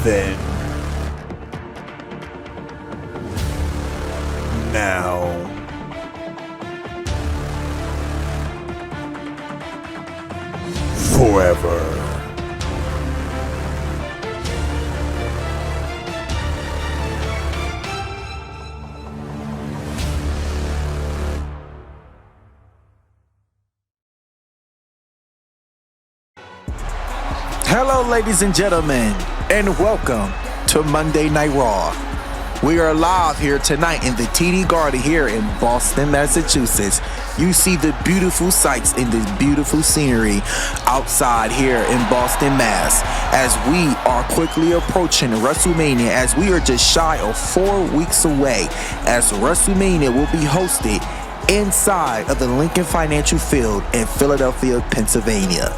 then, now, forever. Hello, ladies and gentlemen, and welcome to Monday Night Raw. We are live here tonight in the TD Garden here in Boston, Massachusetts. You see the beautiful sights in this beautiful scenery outside here in Boston, Mass. As we are quickly approaching WrestleMania, as we are just shy of 4 weeks away, as WrestleMania will be hosted inside of the Lincoln Financial Field in Philadelphia, Pennsylvania.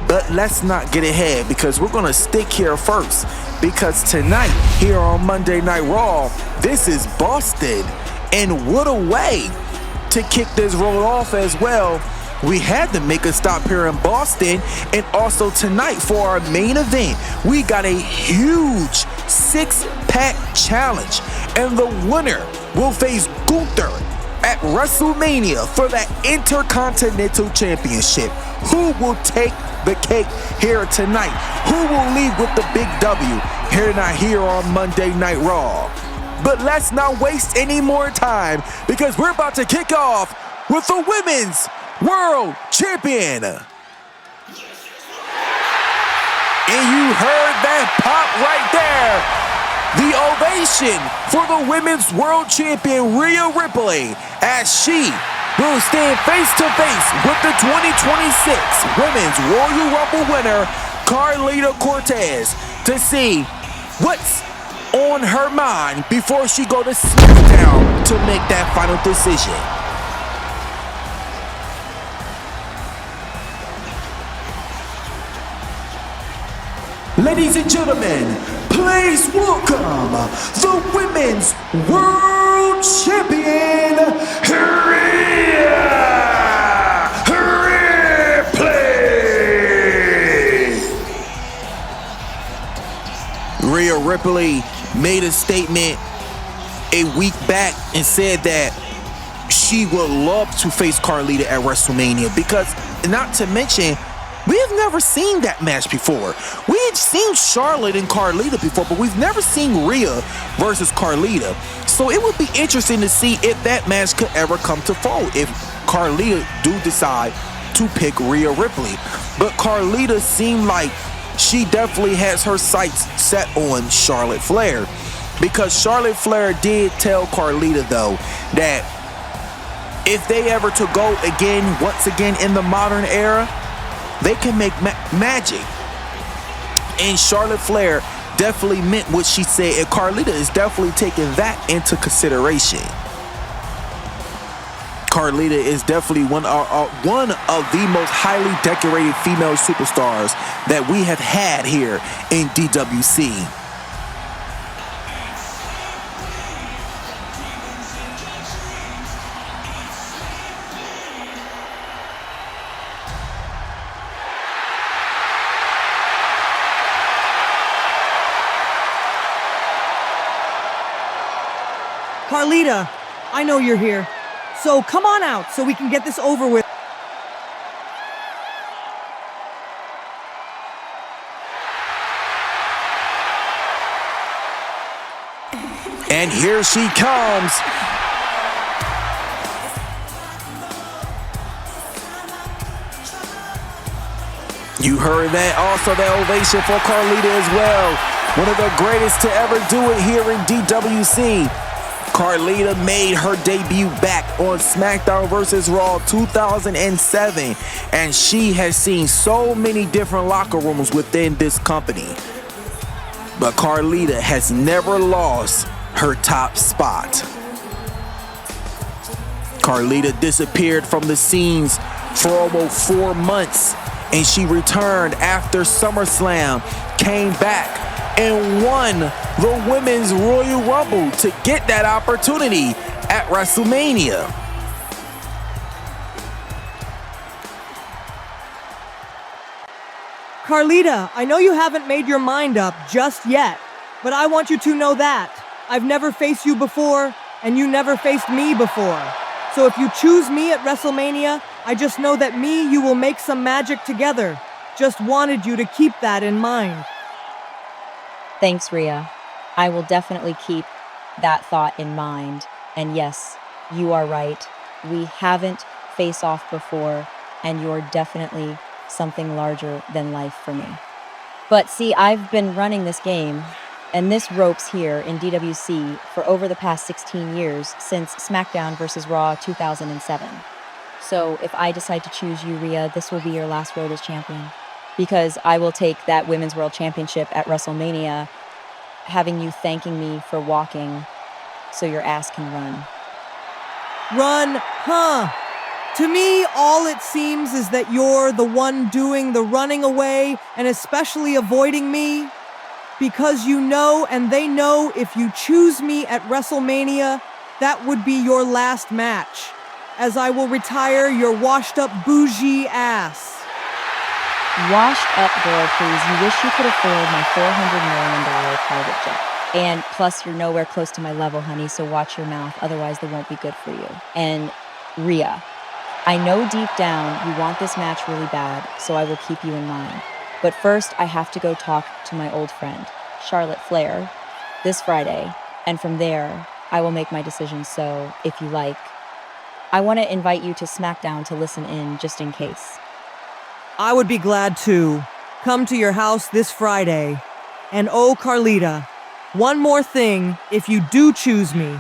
But let's not get ahead because we're going to stick here first. Because tonight, here on Monday Night Raw, this is Boston. And what a way to kick this road off as well. We had to make a stop here in Boston. And also tonight for our main event, we got a huge six-pack challenge. And the winner will face Gunther at WrestleMania for that Intercontinental Championship. Who will take the cake here tonight? Who will leave with the big W here on Monday Night Raw? But let's not waste any more time because we're about to kick off with the Women's World Champion. And you heard that pop right there. The ovation for the Women's World Champion Rhea Ripley as she will stand face-to-face with the 2026 Women's Royal Rumble winner, Carlito Cortez, to see what's on her mind before she go to SmackDown to make that final decision. Ladies and gentlemen, please welcome the Women's World Champion, Rhea Ripley. Rhea Ripley made a statement a week back and said that she would love to face Carlita at WrestleMania because, not to mention, we have never seen that match before. We've seen Charlotte and Carlita before, but we've never seen Rhea versus Carlita. So it would be interesting to see if that match could ever come to fold, if Carlita do decide to pick Rhea Ripley. But Carlita seemed like she definitely has her sights set on Charlotte Flair, because Charlotte Flair did tell Carlita, though, that if they ever to go once again in the modern era, they can make magic. And Charlotte Flair definitely meant what she said, and Carlita is definitely taking that into consideration. Carlita is definitely one of the most highly decorated female superstars that we have had here in DWC. Carlita, I know you're here, so come on out so we can get this over with. And here she comes. You heard that, also the ovation for Carlita as well. One of the greatest to ever do it here in DWC. Carlita made her debut back on SmackDown vs. Raw 2007, and she has seen so many different locker rooms within this company. But Carlita has never lost her top spot. Carlita disappeared from the scenes for almost 4 months, and she returned after SummerSlam, came back, and won the Women's Royal Rumble to get that opportunity at WrestleMania. Carlita, I know you haven't made your mind up just yet, but I want you to know that I've never faced you before, and you never faced me before. So if you choose me at WrestleMania, I just know that you will make some magic together. Just wanted you to keep that in mind. Thanks, Rhea. I will definitely keep that thought in mind. And yes, you are right. We haven't faced off before, and you're definitely something larger than life for me. But see, I've been running this game and this ropes here in DWC for over the past 16 years since SmackDown vs. Raw 2007. So if I decide to choose you, Rhea, this will be your last road as champion. Because I will take that Women's World Championship at WrestleMania, having you thanking me for walking so your ass can run. Run, huh? To me, all it seems is that you're the one doing the running away and especially avoiding me. Because you know and they know if you choose me at WrestleMania, that would be your last match, as I will retire your washed-up bougie ass. Washed up, girl, please. You wish you could afford my $400 million private jet. And plus, you're nowhere close to my level, honey, so watch your mouth, otherwise they won't be good for you. And Rhea, I know deep down you want this match really bad, so I will keep you in mind. But first, I have to go talk to my old friend, Charlotte Flair, this Friday, and from there, I will make my decision. So, if you like, I want to invite you to SmackDown to listen in just in case. I would be glad to come to your house this Friday. And oh, Carlita, one more thing if you do choose me.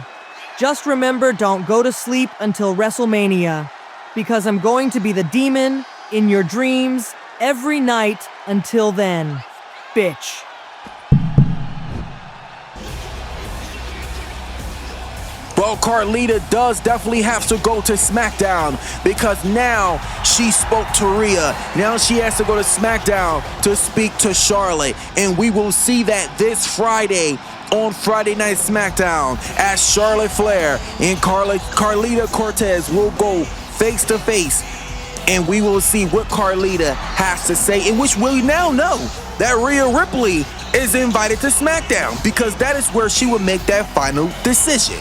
Just remember, don't go to sleep until WrestleMania, because I'm going to be the demon in your dreams every night until then, bitch. Well, Carlita does definitely have to go to SmackDown because now she spoke to Rhea. Now she has to go to SmackDown to speak to Charlotte. And we will see that this Friday on Friday Night SmackDown as Charlotte Flair and Carlita Cortez will go face to face. And we will see what Carlita has to say, in which we now know that Rhea Ripley is invited to SmackDown because that is where she will make that final decision.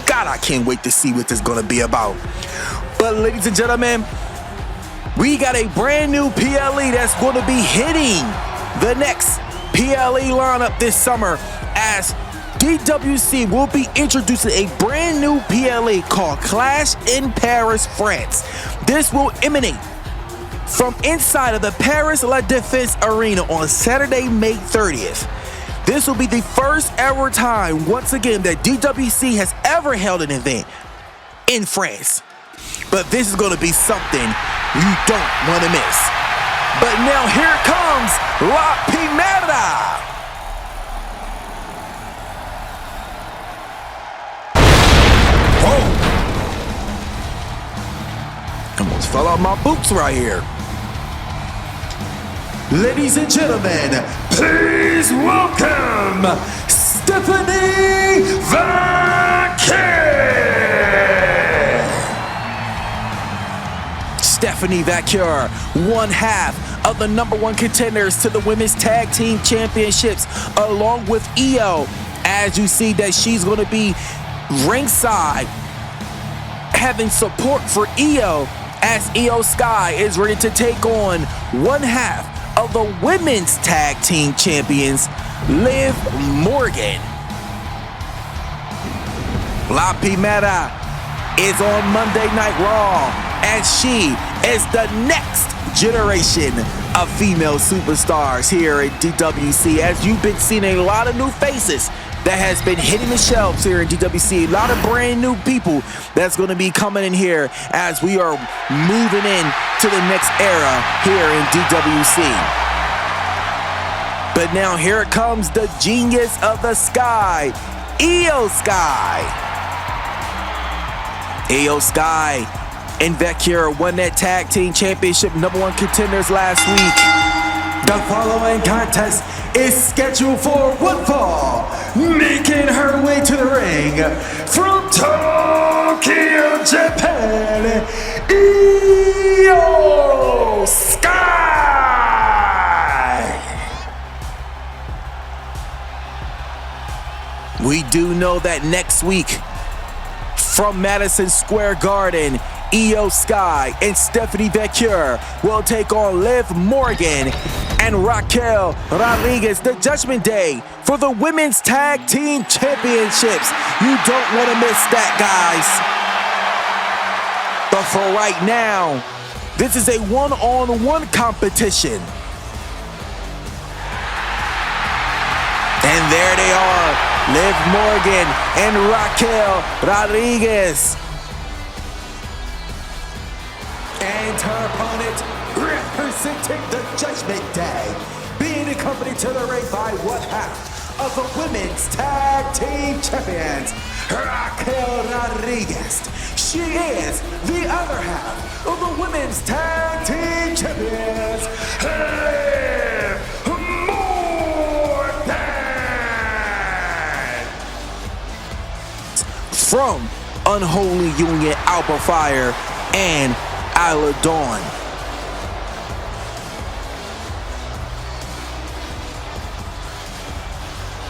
God, I can't wait to see what this is going to be about. But ladies and gentlemen, we got a brand new PLE that's going to be hitting the next PLE lineup this summer as DWC will be introducing a brand new PLE called Clash in Paris, France. This will emanate from inside of the Paris La Défense Arena on Saturday, May 30th. This will be the first ever time, once again, that DWC has ever held an event in France. But this is going to be something you don't want to miss. But now here comes La Primera. Almost fell out my boots right here. Ladies and gentlemen, please welcome Stephanie Vaquer. Stephanie Vaquer, one half of the #1 contenders to the Women's Tag Team Championships, along with Io. As you see that she's going to be ringside, having support for Io, as Io Sky is ready to take on one half of the Women's Tag Team Champions, Liv Morgan. La Primera is on Monday Night Raw, and she is the next generation of female superstars here at DWC. As you've been seeing a lot of new faces that has been hitting the shelves here in DWC. A lot of brand new people that's going to be coming in here as we are moving in to the next era here in DWC. But now here comes the genius of the Sky, Io Sky. Io Sky and Vaquer won that tag team championship #1 contenders last week. The following contest is scheduled for one fall, making her way to the ring from Tokyo, Japan, Io Sky. We do know that next week from Madison Square Garden, Io Sky and Stephanie Becker will take on Liv Morgan and Raquel Rodriguez, the Judgment Day for the Women's Tag Team Championships. You don't want to miss that, guys. But for right now, this is a one-on-one competition. And there they are, Liv Morgan and Raquel Rodriguez. And her opponent, representing the Judgment Day, being accompanied to the ring by one half of the Women's Tag Team Champions, Raquel Rodriguez. She is the other half of the Women's Tag Team Champions, Liv Morgan. From Unholy Union, Alba Fire, and Isla Dawn.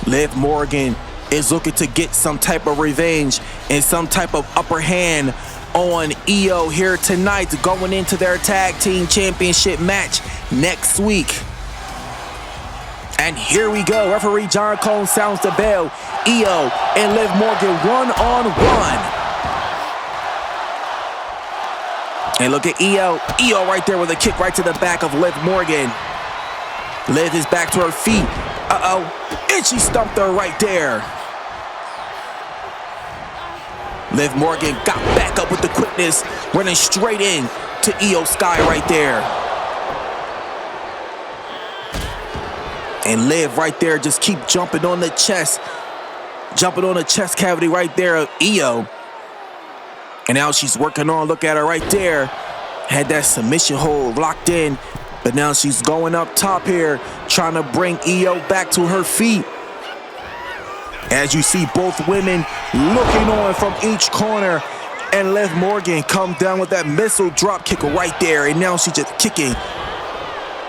Liv Morgan is looking to get some type of revenge and some type of upper hand on Io here tonight, going into their tag team championship match next week. And here we go. Referee John Cone sounds the bell. Io and Liv Morgan one-on-one. And look at Io. Io right there with a kick right to the back of Liv Morgan. Liv is back to her feet. And she stumped her right there. Liv Morgan got back up with the quickness, running straight in to Io Sky right there. And Liv right there just keep jumping on the chest cavity right there of Io. And now she's working on, look at her right there. Had that submission hold locked in, but now she's going up top here, trying to bring Io back to her feet. As you see both women looking on from each corner, and Liv Morgan come down with that missile drop kick right there, and now she's just kicking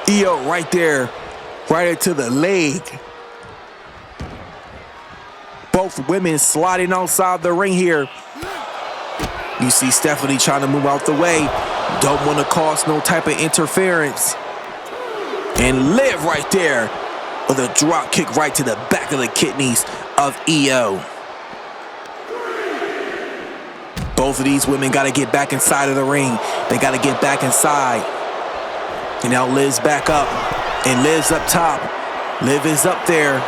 Io right there, right into the leg. Both women sliding outside the ring here. You see Stephanie trying to move out the way. Don't want to cause no type of interference. And Liv right there with a drop kick right to the back of the kidneys of Io. Both of these women got to get back inside of the ring. They got to get back inside. And now Liv's back up. And Liv's up top. Liv is up there.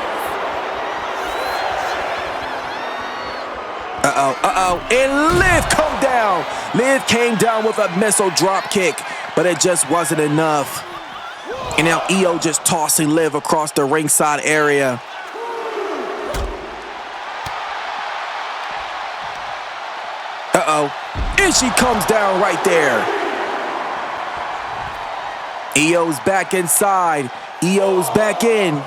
And Liv come down. Liv came down with a missile drop kick, but it just wasn't enough. And now Io just tossing Liv across the ringside area. And she comes down right there. Io's back inside. Io's back in.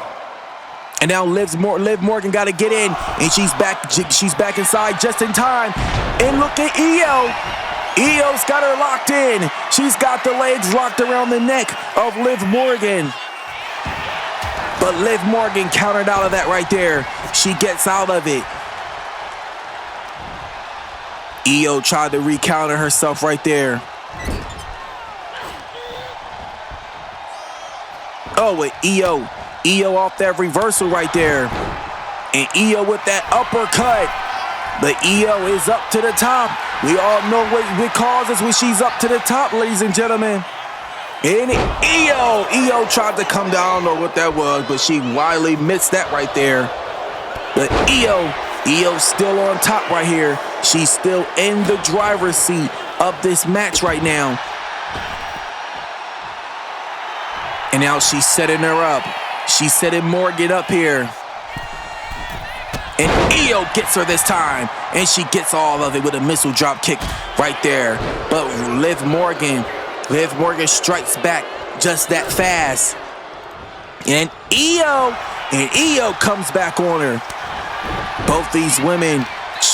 And now Liv Morgan got to get in, and she's back inside just in time. And look at Io. Io's got her locked in. She's got the legs locked around the neck of Liv Morgan. But Liv Morgan countered out of that right there. She gets out of it. Io tried to recounter herself right there. Oh, with Io off that reversal right there. And Io with that uppercut. But Io is up to the top. We all know what causes when she's up to the top, ladies and gentlemen. And Io tried to come down, I don't know what that was, but she wildly missed that right there. But Io's still on top right here. She's still in the driver's seat of this match right now. And now she's setting her up. She's setting Morgan up here. And Io gets her this time. And she gets all of it with a missile drop kick right there. But Liv Morgan strikes back just that fast. And Io comes back on her. Both these women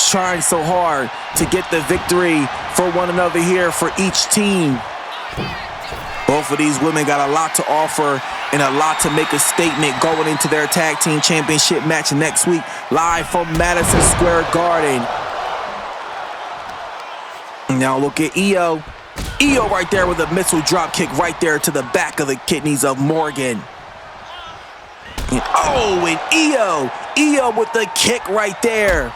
trying so hard to get the victory for one another here for each team. Both of these women got a lot to offer and a lot to make a statement going into their tag team championship match next week, live from Madison Square Garden. Now look at Io. Io right there with a missile drop kick right there to the back of the kidneys of Morgan. And Io with the kick right there.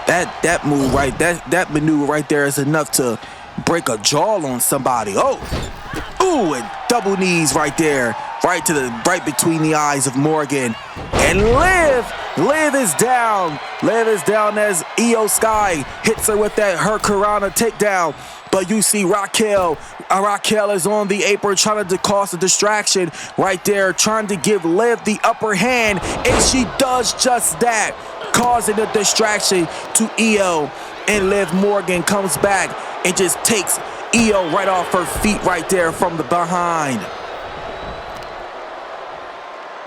That move right, that maneuver right there is enough to break a jaw on somebody. And double knees right there, right between the eyes of Morgan. And Liv is down. Liv is down as Io Sky hits her with that Hurricanrana takedown. But you see Raquel is on the apron trying to cause a distraction right there, trying to give Liv the upper hand, and she does just that, causing a distraction to Io. And Liv Morgan comes back and just takes Io right off her feet right there from the behind.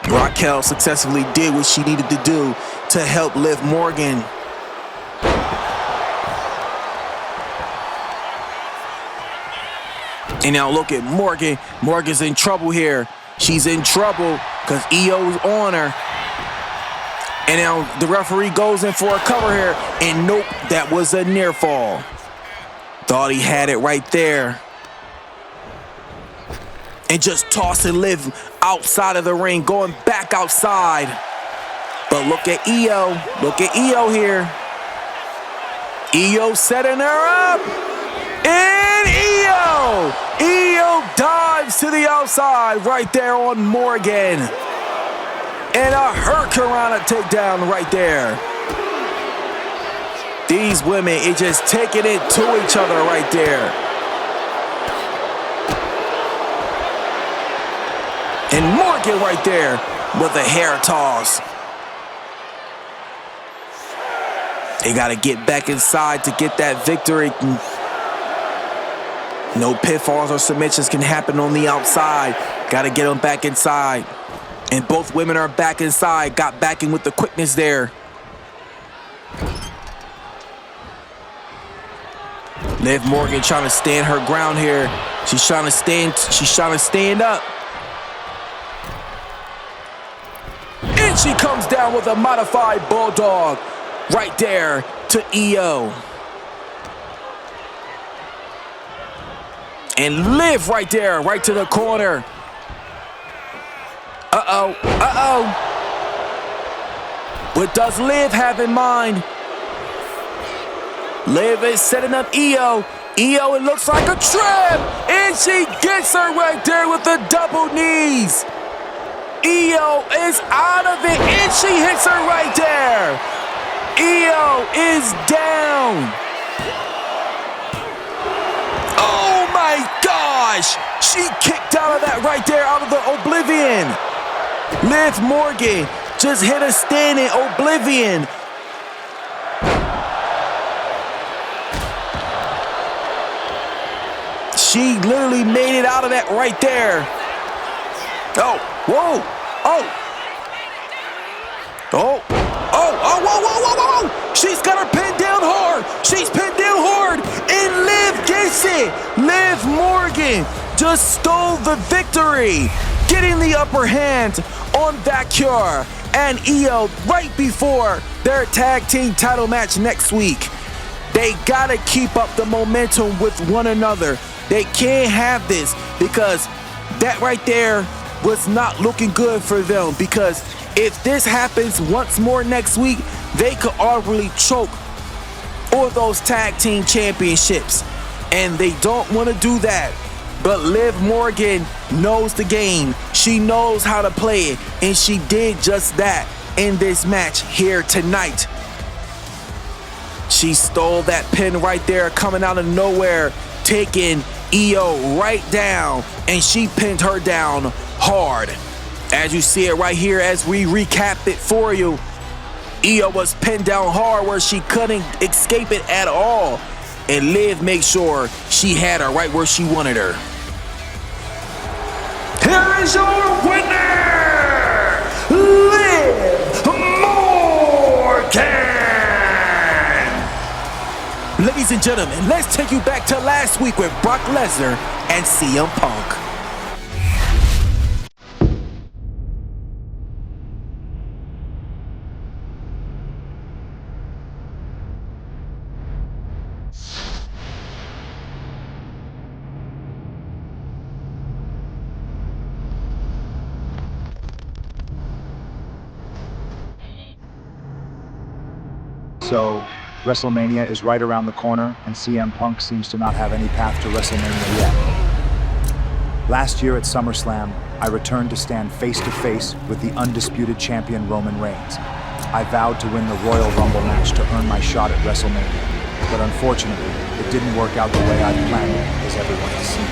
Raquel successfully did what she needed to do to help Liv Morgan. And now look at Morgan. Morgan's in trouble here. She's in trouble because Io's on her. And now the referee goes in for a cover here. And nope, that was a near fall. Thought he had it right there. And just tossing Liv outside of the ring, going back outside. But look at Io. Look at Io here. Io setting her up. And Io dives to the outside right there on Morgan. And a Hurricanrana takedown right there. These women is just taking it to each other right there. And Morgan right there with a hair toss. They got to get back inside to get that victory. No pitfalls or submissions can happen on the outside. Got to get them back inside. And both women are back inside. Got back in with the quickness there. Liv Morgan trying to stand her ground here. She's trying to stand up. And she comes down with a modified bulldog right there to Io. And Liv right there, right to the corner. What does Liv have in mind? Liv is setting up Io. Io, it looks like a trap. And she gets her right there with the double knees. Io is out of it, and she hits her right there. Io is down. Oh my gosh! She kicked out of that right there, out of the Oblivion. Liv Morgan just hit a standing Oblivion. She literally made it out of that right there. Oh, whoa, whoa. She's got her pinned down hard. She's pinned down hard. And Liv gets it. Liv Morgan just stole the victory, getting the upper hand on Valkyria and Io right before their tag team title match next week. They gotta keep up the momentum with one another. They can't have this, because that right there was not looking good for them, because if this happens once more next week, they could arguably choke on those tag team championships, and they don't want to do that. But Liv Morgan knows the game. She knows how to play it, and she did just that in this match here tonight. She stole that pin right there, coming out of nowhere, taking Io right down, and she pinned her down hard. As you see it right here, as we recap it for you, Io was pinned down hard where she couldn't escape it at all, and Liv made sure she had her right where she wanted her. Here is your winner, Liv Morgan. Ladies and gentlemen, let's take you back to last week with Brock Lesnar and CM Punk. So, WrestleMania is right around the corner, and CM Punk seems to not have any path to WrestleMania yet. Last year at SummerSlam, I returned to stand face-to-face with the undisputed champion Roman Reigns. I vowed to win the Royal Rumble match to earn my shot at WrestleMania, but unfortunately, it didn't work out the way I'd planned it, as everyone has seen.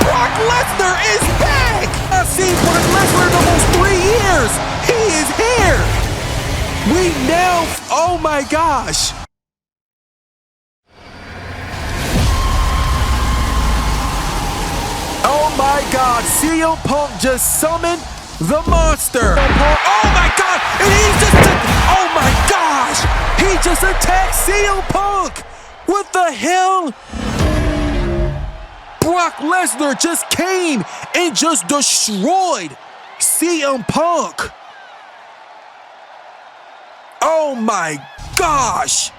Brock Lesnar is back! I've seen Brock Lesnar in almost 3 years. He is here. We now, oh my gosh. Oh my God, CM Punk just summoned the monster. Oh my God, and oh my gosh, he just attacked CM Punk. What the hell? Brock Lesnar just came and just destroyed CM Punk. Oh my gosh.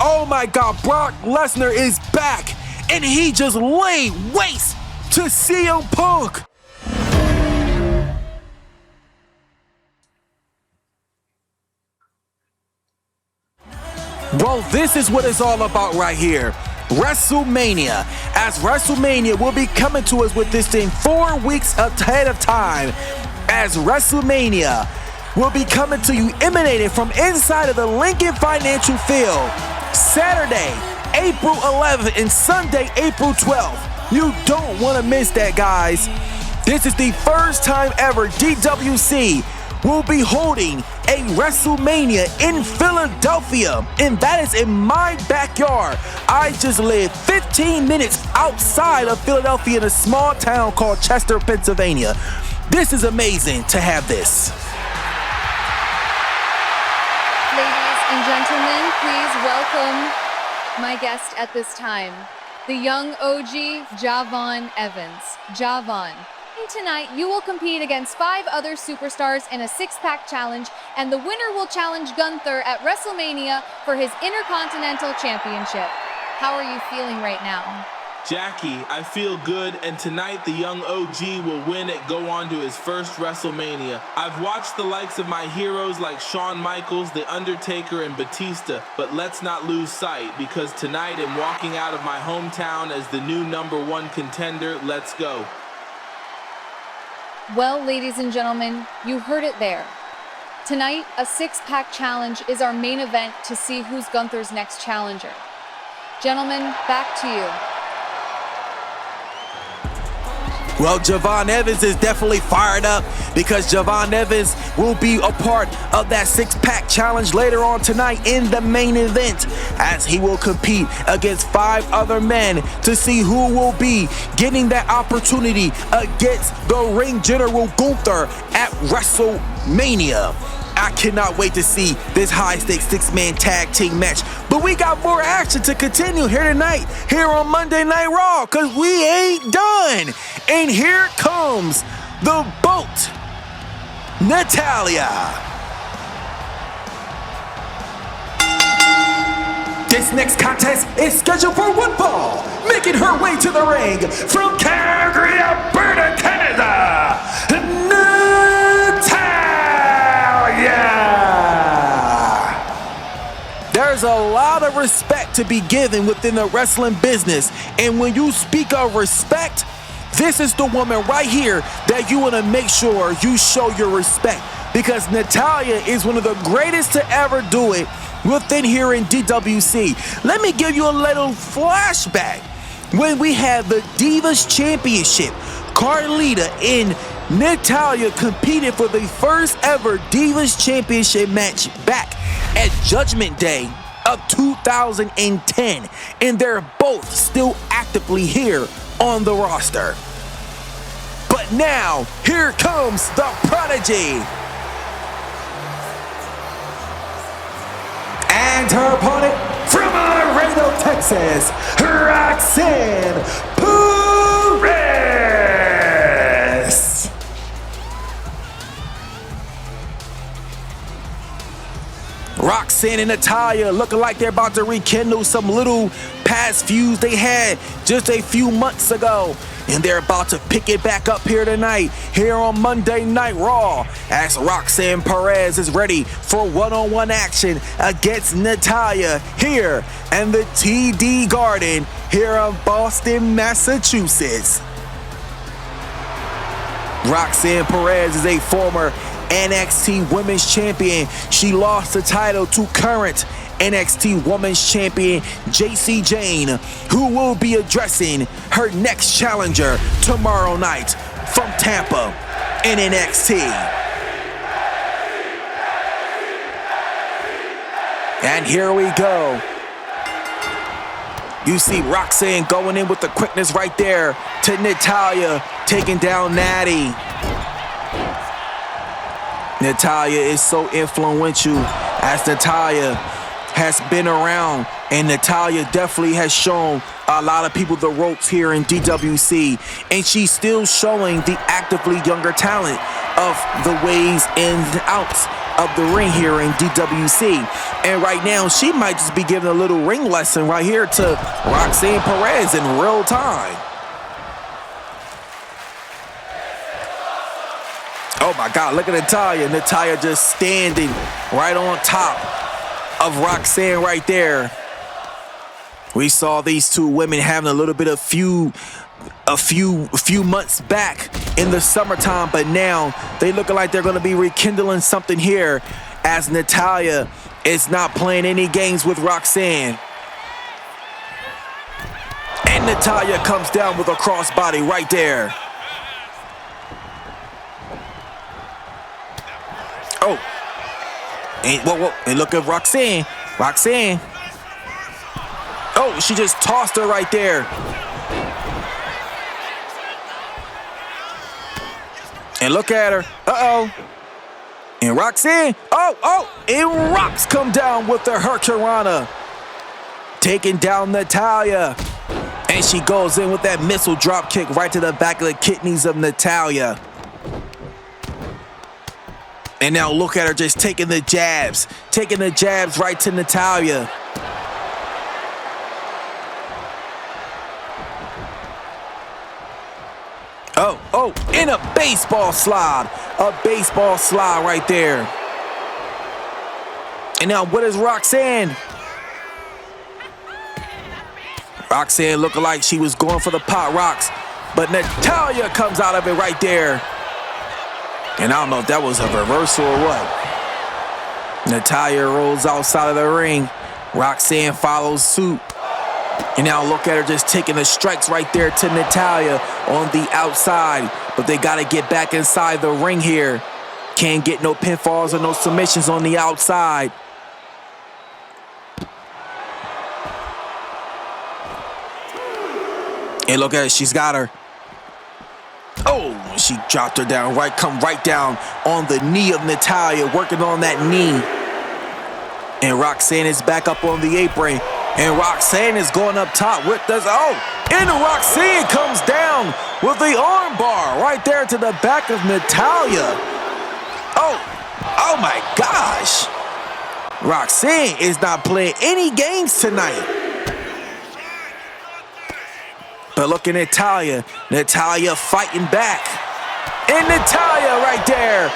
Oh my God, Brock Lesnar is back and he just laid waste to CM Punk. Well, this is what it's all about right here. WrestleMania, as WrestleMania will be coming to us with this thing 4 weeks ahead of time, as WrestleMania will be coming to you emanated from inside of the Lincoln Financial Field, Saturday, April 11th and Sunday, April 12th. You don't want to miss that, guys. This is the first time ever DWC will be holding a WrestleMania in Philadelphia, and that is in my backyard. I just live 15 minutes outside of Philadelphia in a small town called Chester, Pennsylvania. This is amazing to have this. Ladies and gentlemen, please welcome my guest at this time, the young OG, Javon Evans. Javon, tonight you will compete against 5 other superstars in a 6-pack challenge, and the winner will challenge Gunther at WrestleMania for his Intercontinental Championship. How are you feeling right now? Jackie, I feel good, and tonight the young OG will win and go on to his first WrestleMania. I've watched the likes of my heroes like Shawn Michaels, The Undertaker, and Batista, but let's not lose sight, because tonight I'm walking out of my hometown as the new #1 contender. Let's go. Well, ladies and gentlemen, you heard it there. Tonight, a 6-pack challenge is our main event to see who's Gunther's next challenger. Gentlemen, back to you. Well, Javon Evans is definitely fired up because Javon Evans will be a part of that 6-pack challenge later on tonight in the main event, as he will compete against 5 other men to see who will be getting that opportunity against the Ring General Gunther at WrestleMania. I cannot wait to see this high-stakes 6-man tag team match. But we got more action to continue here tonight, here on Monday Night Raw, because we ain't done. And here comes the boat, Natalya. This next contest is scheduled for one fall, making her way to the ring from Calgary, Alberta, Canada, There's a lot of respect to be given within the wrestling business, and when you speak of respect, this is the woman right here that you want to make sure you show your respect, because Natalya is one of the greatest to ever do it within here in DWC. Let me give you a little flashback. When we had the Divas Championship, Carlita and Natalya competed for the first ever Divas Championship match back at Judgment Day of 2010, and they're both still actively here on the roster. But now, here comes the Prodigy. And her opponent from Laredo, Texas, Roxanne Perez. Roxanne and Natalya looking like they're about to rekindle some little past feuds they had just a few months ago. And they're about to pick it back up here tonight, here on Monday Night Raw, as Roxanne Perez is ready for one-on-one action against Natalya here in the TD Garden here in Boston, Massachusetts. Roxanne Perez is a former NXT Women's Champion. She lost the title to current NXT Women's Champion Jacy Jayne, who will be addressing her next challenger tomorrow night from Tampa in NXT. And here we go. You see Roxanne going in with the quickness right there to Natalya, taking down Natty. Natalya is so influential, as Natalya has been around, and Natalya definitely has shown a lot of people the ropes here in DWC, and she's still showing the actively younger talent of the ways ins and outs of the ring here in DWC. And right now, she might just be giving a little ring lesson right here to Roxanne Perez in real time. Oh my God, look at Natalya. Natalya just standing right on top of Roxanne right there. We saw these two women having a little bit of few months back in the summertime, but now they looking like they're going to be rekindling something here, as Natalya is not playing any games with Roxanne. And Natalya comes down with a crossbody right there. Oh. And look at Roxanne. Roxanne. Oh, she just tossed her right there. And look at her. Uh-oh. And Roxanne. And Rox come down with the Hurricanrana, taking down Natalya. And she goes in with that missile drop kick right to the back of the kidneys of Natalya. And now look at her just taking the jabs right to Natalya. Oh, in a baseball slide right there. And now what is Roxanne? Roxanne looking like she was going for the pot rocks, but Natalya comes out of it right there. And I don't know if that was a reversal or what. Natalya rolls outside of the ring. Roxanne follows suit. And now look at her just taking the strikes right there to Natalya on the outside. But they got to get back inside the ring here. Can't get no pinfalls or no submissions on the outside. And look at her, she's got her. Oh, she dropped her down, come right down on the knee of Natalya, working on that knee. And Roxanne is back up on the apron. And Roxanne is going up top with this. And Roxanne comes down with the arm bar right there to the back of Natalya. Oh my gosh. Roxanne is not playing any games tonight. But look at Natalya fighting back. And Natalya right there.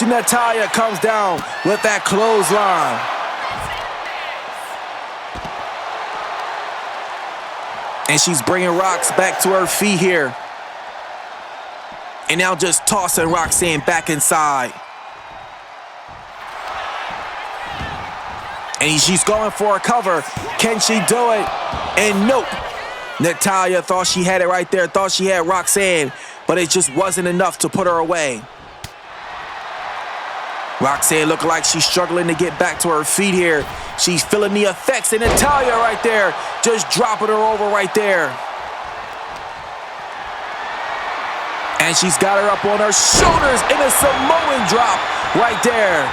Natalya comes down with that clothesline. And she's bringing Rox back to her feet here. And now just tossing Roxanne back inside. And she's going for a cover. Can she do it? And nope. Natalya thought she had it right there, thought she had Roxanne, but it just wasn't enough to put her away. Roxanne looking like she's struggling to get back to her feet here. She's feeling the effects, and Natalya right there, just dropping her over right there. And she's got her up on her shoulders in a Samoan drop right there.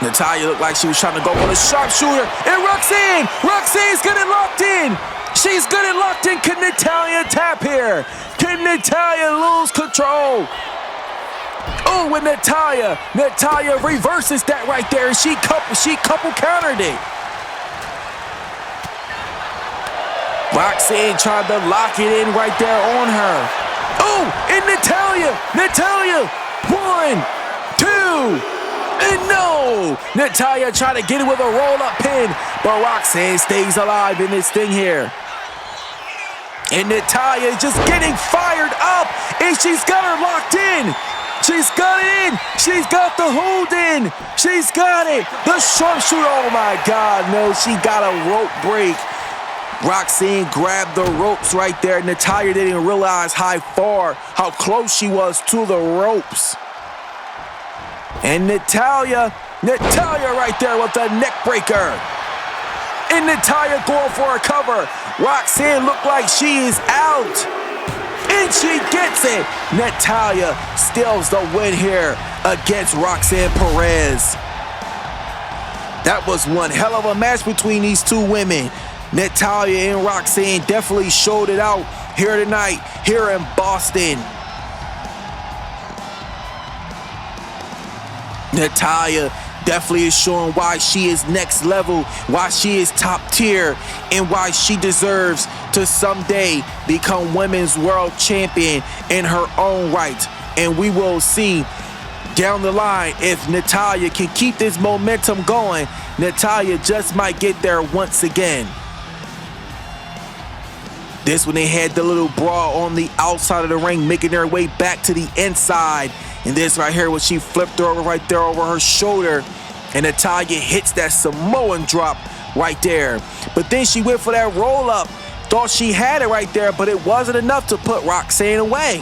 Natalya looked like she was trying to go for the sharpshooter. And Roxanne's getting locked in. She's getting locked in. Can Natalya tap here? Can Natalya lose control? Oh, and Natalya reverses that right there, and she couple countered it. Roxanne tried to lock it in right there on her. Oh, and Natalya, 1, 2, and no! Natalya tried to get it with a roll-up pin, but Roxanne stays alive in this thing here. And Natalya is just getting fired up, and she's got her locked in. She's got it in. She's got the hold in. She's got it. The sharpshooter. Oh, my God. No, she got a rope break. Roxanne grabbed the ropes right there. Natalya didn't realize how close she was to the ropes. And Natalya right there with the neck breaker. And Natalya going for a cover. Roxanne looked like she is out. And she gets it. Natalya steals the win here against Roxanne Perez. That was one hell of a match between these two women. Natalya and Roxanne definitely showed it out here tonight, here in Boston. Natalya definitely is showing why she is next level, why she is top tier, and why she deserves to someday become women's world champion in her own right. And we will see down the line if Natalya can keep this momentum going. Natalya just might get there once again. This one, they had the little brawl on the outside of the ring, making their way back to the inside. And this right here, when she flipped her over right there over her shoulder, and Natalya hits that Samoan drop right there. But then she went for that roll-up. Thought she had it right there, but it wasn't enough to put Roxanne away.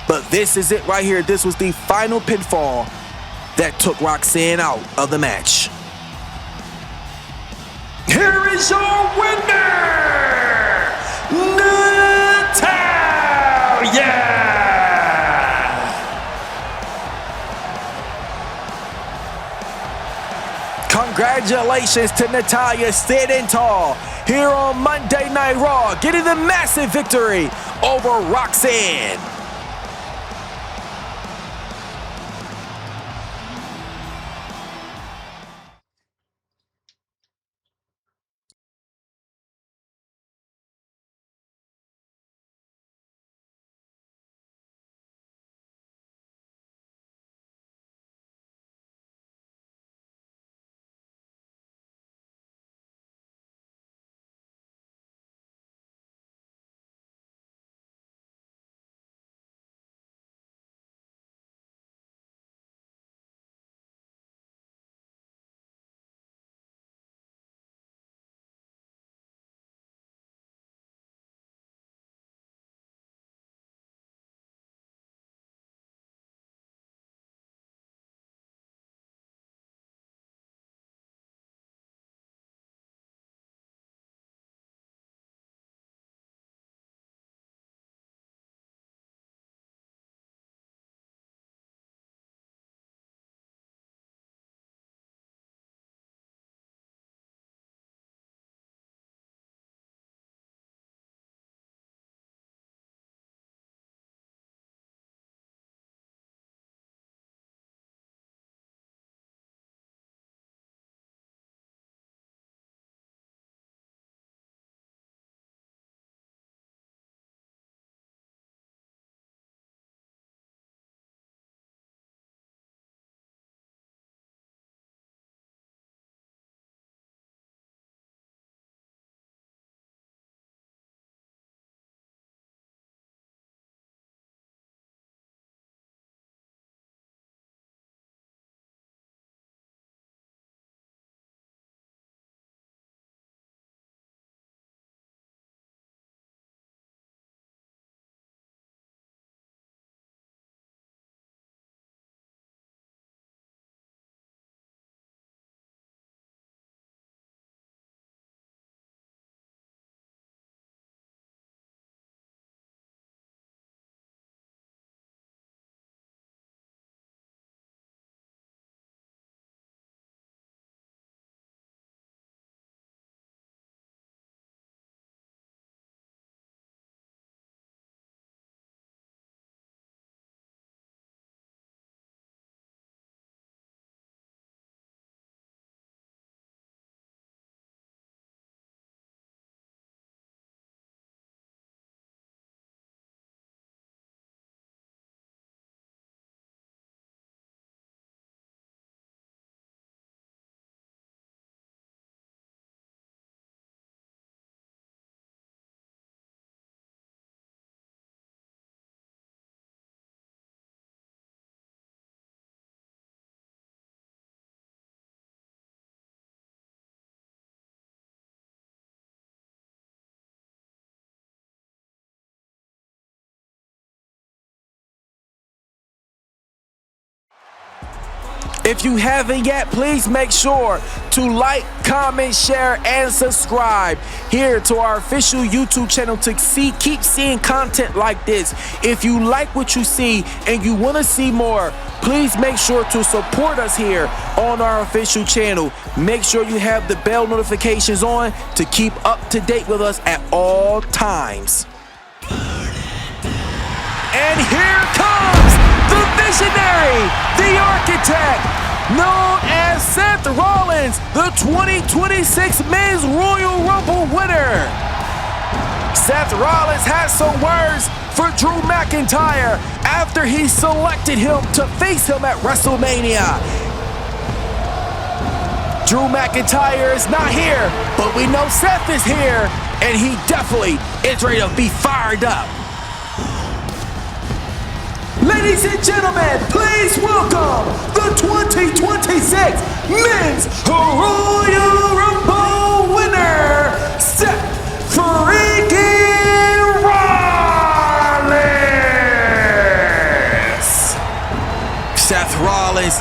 But this is it right here. This was the final pinfall that took Roxanne out of the match. Here is your winner, Natalya! Congratulations to Natalya standing tall here on Monday Night Raw, getting the massive victory over Roxanne. If you haven't yet, please make sure to like, comment, share, and subscribe here to our official YouTube channel to keep seeing content like this. If you like what you see and you want to see more, please make sure to support us here on our official channel. Make sure you have the bell notifications on to keep up to date with us at all times. And here comes the visionary, the architect, known as Seth Rollins, the 2026 Men's Royal Rumble winner. Seth Rollins has some words for Drew McIntyre after he selected him to face him at WrestleMania. Drew McIntyre is not here, but we know Seth is here, and he definitely is ready to be fired up. Ladies and gentlemen, please welcome the 2026 Men's Royal Rumble winner, Seth freaking Rollins! Seth Rollins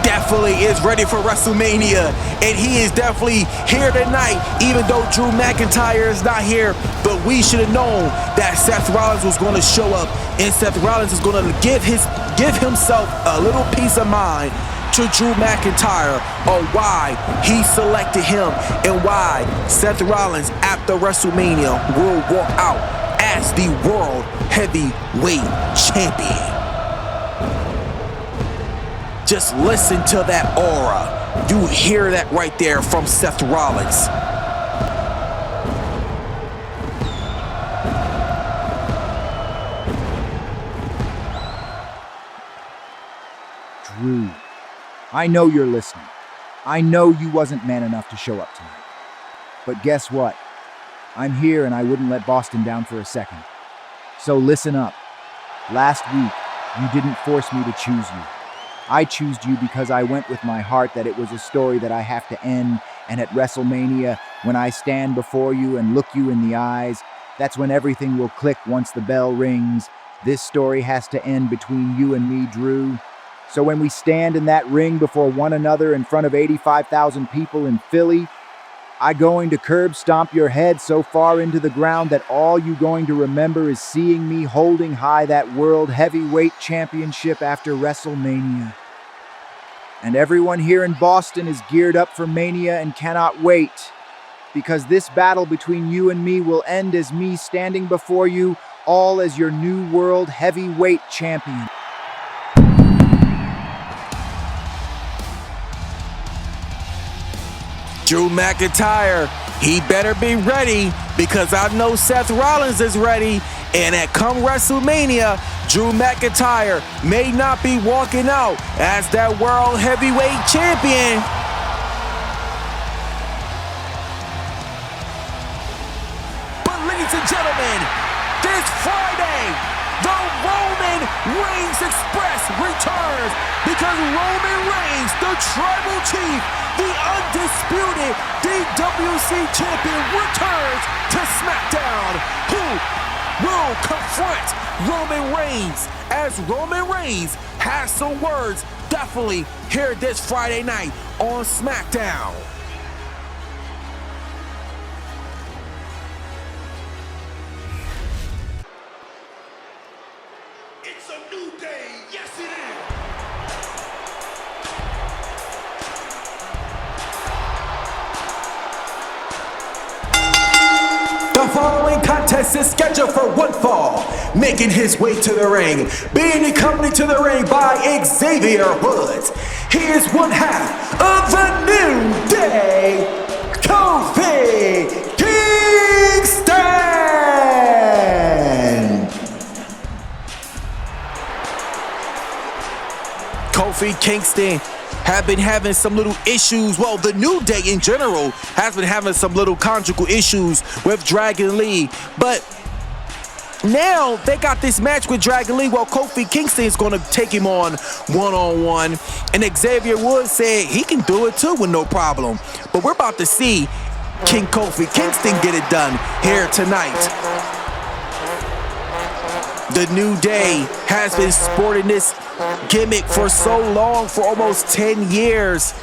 definitely is ready for WrestleMania, and he is definitely here tonight, even though Drew McIntyre is not here. But we should have known that Seth Rollins was going to show up, and Seth Rollins is going to give himself a little peace of mind to Drew McIntyre on why he selected him and why Seth Rollins after WrestleMania will walk out as the World Heavyweight Champion. Just listen to that aura. You hear that right there from Seth Rollins. Drew, I know you're listening. I know you wasn't man enough to show up tonight. But guess what? I'm here and I wouldn't let Boston down for a second. So listen up. Last week, you didn't force me to choose you. I chose you because I went with my heart that it was a story that I have to end, and at WrestleMania, when I stand before you and look you in the eyes, that's when everything will click once the bell rings. This story has to end between you and me, Drew. So when we stand in that ring before one another in front of 85,000 people in Philly, I going to curb stomp your head so far into the ground that all you going to remember is seeing me holding high that World Heavyweight Championship after WrestleMania. And everyone here in Boston is geared up for Mania and cannot wait, because this battle between you and me will end as me standing before you, all as your new World Heavyweight Champion. Drew McIntyre, he better be ready, because I know Seth Rollins is ready. And at come WrestleMania, Drew McIntyre may not be walking out as that World Heavyweight Champion. But ladies and gentlemen, this Friday, the Roman Reigns Express returns, because Roman Reigns, the Tribal Chief, the undisputed DWC Champion, returns to SmackDown. Who will confront Roman Reigns, as Roman Reigns has some words definitely here this Friday night on SmackDown. It's a new day, yes it is! The following contest is scheduled for one fall, making his way to the ring, being accompanied to the ring by Xavier Woods. He is one half of the New Day, Kofi Kingston. Kofi Kingston have been having some little issues. Well, the New Day in general has been having some little conjugal issues with Dragon Lee. But now they got this match with Dragon Lee. Well, Kofi Kingston is going to take him on one-on-one. And Xavier Woods said he can do it too with no problem. But we're about to see King Kofi Kingston get it done here tonight. The New Day has been sporting this gimmick for so long, for almost 10 years.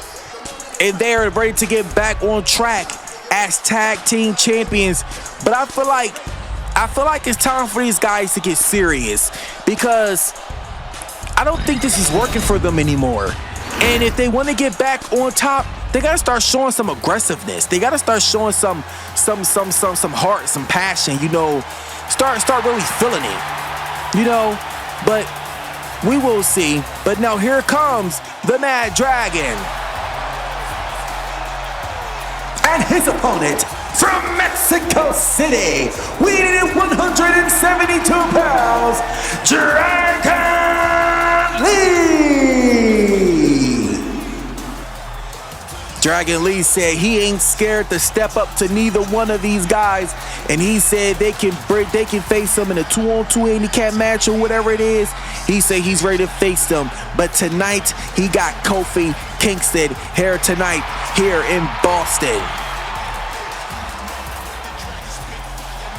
And they're ready to get back on track as tag team champions. But I feel like it's time for these guys to get serious, because I don't think this is working for them anymore. And if they want to get back on top, they gotta start showing some aggressiveness. They gotta start showing some heart, some passion. You know, start really feeling it. You know, but we will see. But now here comes the Mad Dragon and his opponent from Mexico City, weighing in 172 pounds, Dragon Lee. Dragon Lee said he ain't scared to step up to neither one of these guys, and he said they can face him in a 2-on-2 handicap match or whatever it is. He said he's ready to face them, but tonight he got Kofi Kingston here tonight here in Boston.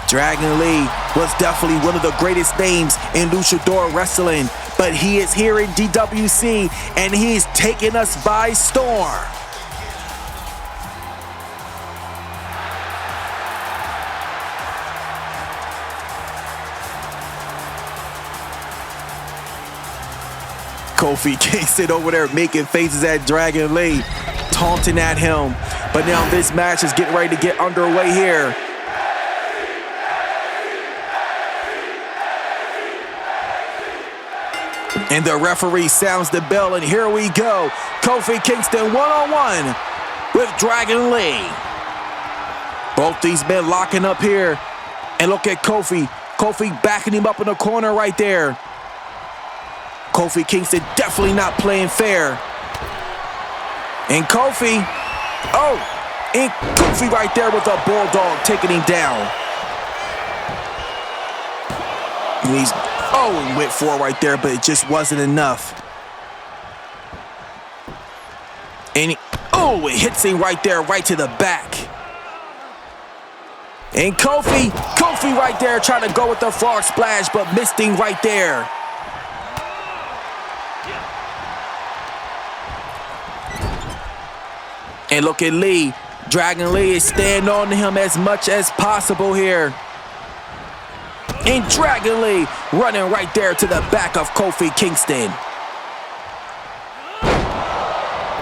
Dragon Lee was definitely one of the greatest names in luchador wrestling, but he is here in DWC and he is taking us by storm. Kofi Kingston over there making faces at Dragon Lee, taunting at him. But now this match is getting ready to get underway here. And the referee sounds the bell, and here we go. Kofi Kingston one-on-one with Dragon Lee. Both these men locking up here. And look at Kofi. Kofi backing him up in the corner right there. Kofi Kingston definitely not playing fair. And Kofi right there with a bulldog taking him down. And he went for it right there, but it just wasn't enough. And it hits him right there, right to the back. And Kofi right there trying to go with the frog splash, but missed him right there. And look at Lee. Dragon Lee is staying on to him as much as possible here. And Dragon Lee running right there to the back of Kofi Kingston.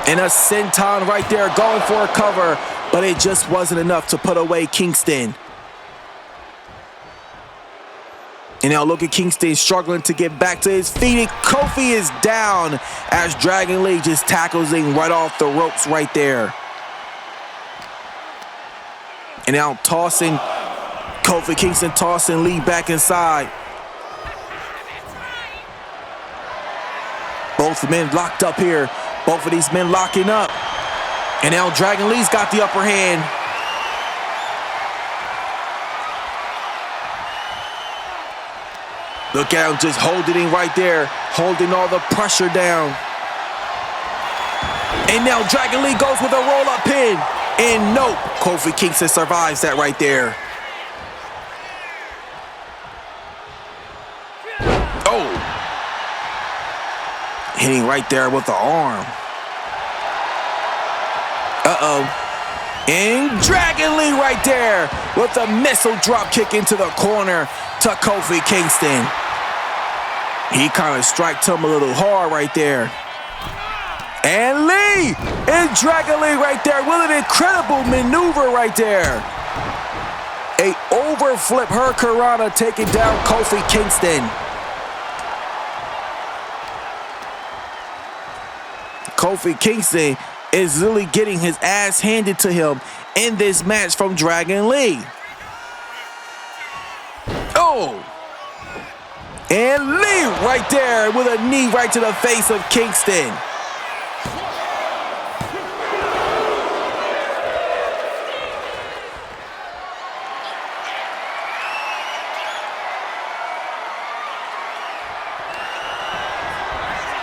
And a senton right there going for a cover, but it just wasn't enough to put away Kingston. And now look at Kingston struggling to get back to his feet. And Kofi is down as Dragon Lee just tackles him right off the ropes right there. And now Kofi Kingston tossing Lee back inside. Both men locked up here. Both of these men locking up. And now Dragon Lee's got the upper hand. Look at him just holding him right there, holding all the pressure down. And now Dragon Lee goes with a roll-up pin. And nope, Kofi Kingston survives that right there. Hitting right there with the arm. And Dragon Lee right there with a missile drop kick into the corner to Kofi Kingston. He kind of striked him a little hard right there. And Lee and Dragon Lee right there with an incredible maneuver right there. A overflip Hurricanrana taking down Kofi Kingston. Kofi Kingston is really getting his ass handed to him in this match from Dragon Lee. And Lee right there with a knee right to the face of Kingston.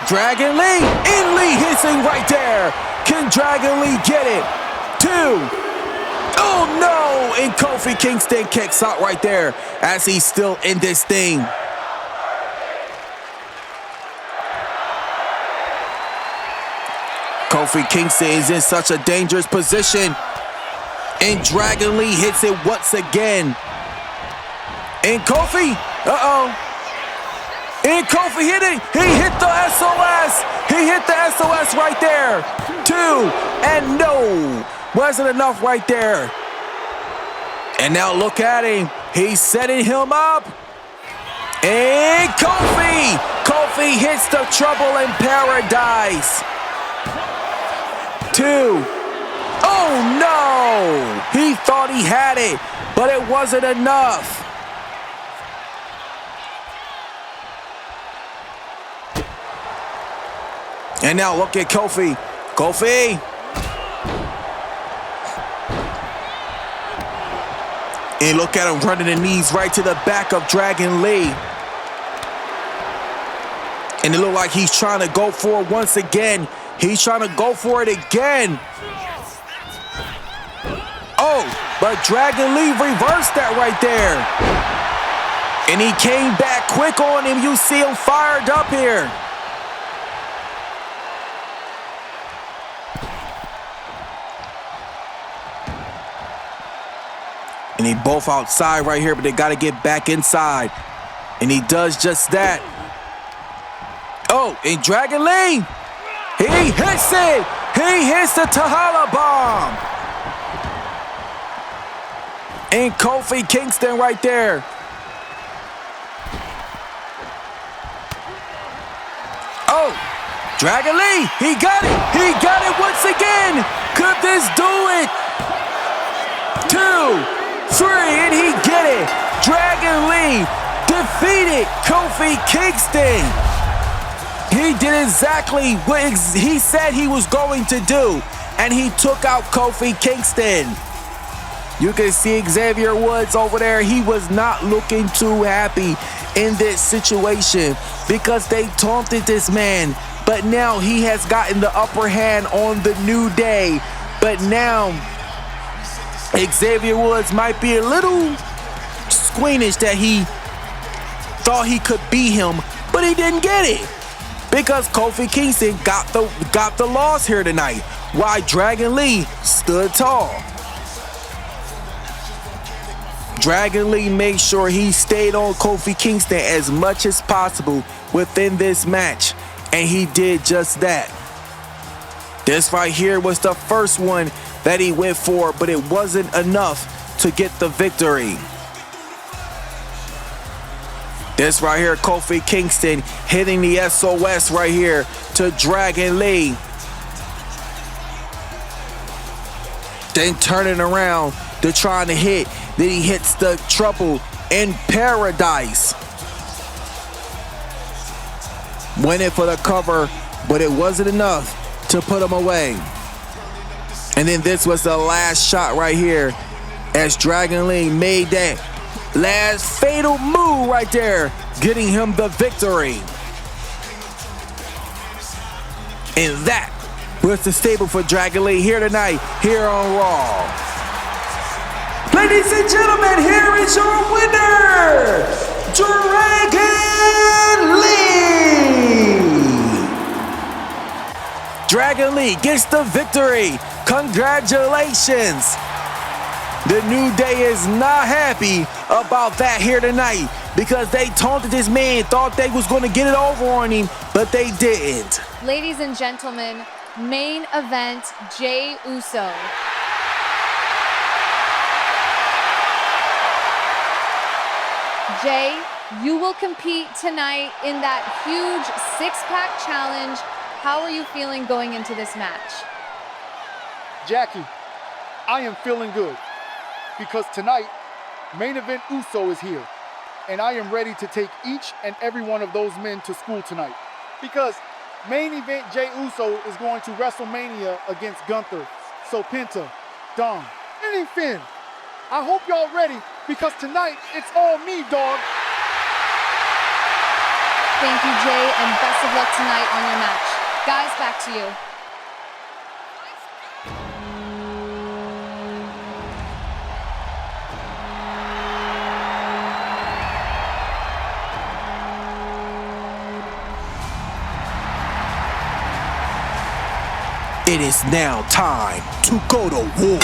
Dragon Lee, and Lee hits him right there. Can Dragon Lee get it? 2. Oh no, and Kofi Kingston kicks out right there as he's still in this thing. Kofi Kingston is in such a dangerous position. And Dragon Lee hits it once again. And Kofi, And Kofi hit it. He hit the SOS. He hit the SOS right there. 2, and no. Wasn't enough right there. And now look at him. He's setting him up. And Kofi hits the Trouble in Paradise. 2. Oh no! He thought he had it, but it wasn't enough. And now look at Kofi. And look at him running the knees right to the back of Dragon Lee. And it looked like he's trying to go for it once again. He's trying to go for it again. Oh, but Dragon Lee reversed that right there. And he came back quick on him. You see him fired up here. And they both outside right here, but they got to get back inside. And he does just that. Oh, and Dragon Lee, he hits it. He hits the Tahala bomb. And Kofi Kingston right there. Oh, Dragon Lee, he got it. He got it once again. Could this do it? 2, 3, and he get it. Dragon Lee defeated Kofi Kingston. He did exactly what he said he was going to do, and he took out Kofi Kingston. You can see Xavier Woods over there. He was not looking too happy in this situation because they taunted this man, but now he has gotten the upper hand on the New Day. But now Xavier Woods might be a little squeamish that he thought he could beat him, but he didn't get it because Kofi Kingston got the loss here tonight, while Dragon Lee stood tall. Dragon Lee made sure he stayed on Kofi Kingston as much as possible within this match, and he did just that. This right here was the first one that he went for, but it wasn't enough to get the victory. This right here, Kofi Kingston hitting the SOS right here to Dragon Lee. Then turning around to trying to hit. Then he hits the Trouble in Paradise. Went in for the cover, but it wasn't enough to put him away. And then this was the last shot right here as Dragon Lee made that last fatal move right there, getting him the victory. And that was the stable for Dragon Lee here tonight, here on Raw. Ladies and gentlemen, here is your winner, Dragon Lee. Dragon Lee gets the victory. Congratulations. The New Day is not happy about that here tonight because they taunted this man, thought they was going to get it over on him, but they didn't. Ladies and gentlemen, main event, Jey Uso. Jey, you will compete tonight in that huge six-pack challenge. How are you feeling going into this match? Jackie, I am feeling good because tonight, main event Uso is here, and I am ready to take each and every one of those men to school tonight because main event Jey Uso is going to WrestleMania against Gunther, Sopenta, Dom, and Finn. I hope y'all ready because tonight it's all me, dog. Thank you, Jey, and best of luck tonight on your match. Guys, back to you. It is now time to go to war.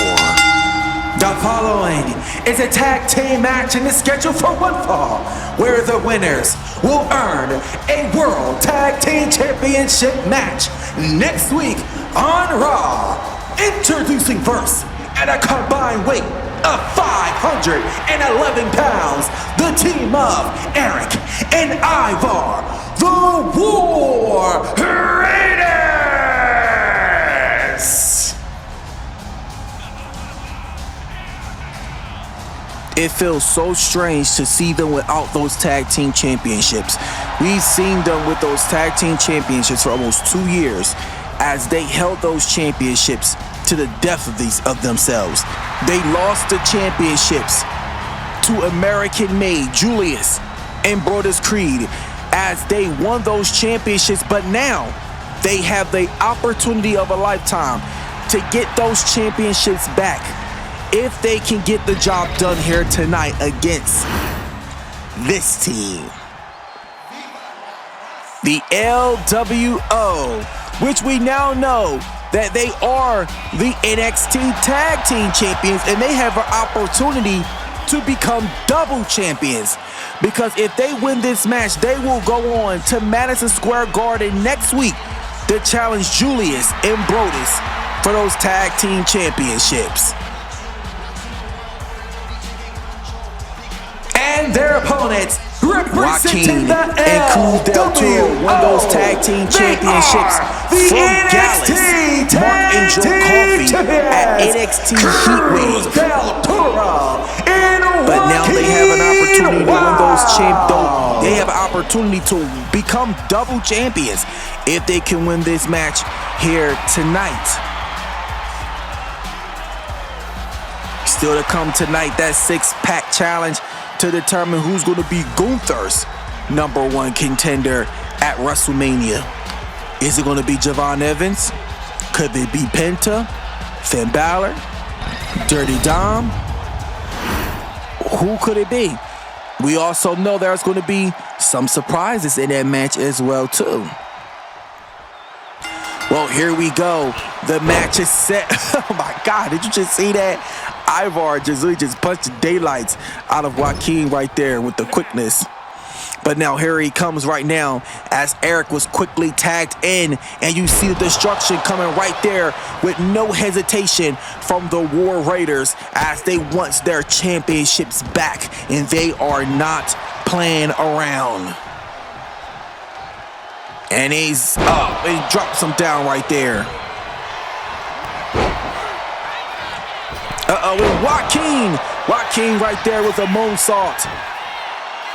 The following is a tag team match and is scheduled for one fall, where the winners will earn a World Tag Team Championship match next week on Raw. Introducing first, at a combined weight of 511 pounds, the team of Eric and Ivar, the War Raiders! It feels so strange to see them without those tag team championships. We've seen them with those tag team championships for almost 2 years as they held those championships to the death of themselves. They lost the championships to American-made Julius and Brodus Creed as they won those championships, but now they have the opportunity of a lifetime to get those championships back if they can get the job done here tonight against this team. The LWO, which we now know that they are the NXT Tag Team Champions, and they have an opportunity to become double champions. Because if they win this match, they will go on to Madison Square Garden next week to challenge Julius and Brodus for those Tag Team Championships. And their opponents, representing the and Cruz Del Toro won those tag team championships from Gallus, Mark and Joe Coffey at NXT Heatwave. But now they have an opportunity to win those They have an opportunity to become double champions if they can win this match here tonight. Still to come tonight, that 6-pack challenge to determine who's going to be Gunther's #1 contender at WrestleMania. Is it going to be Javon Evans? Could it be Penta? Finn Balor? Dirty Dom? Who could it be? We also know there's going to be some surprises in that match as well too. Well, here we go. The match is set. Oh my God, did you just see that? Ivar just punched the daylights out of Joaquin right there with the quickness. But now here he comes right now as Eric was quickly tagged in, and you see the destruction coming right there with no hesitation from the War Raiders as they want their championships back, and they are not playing around. And he's up, and he drops him down right there. Uh-oh, and Joaquin right there with a moonsault.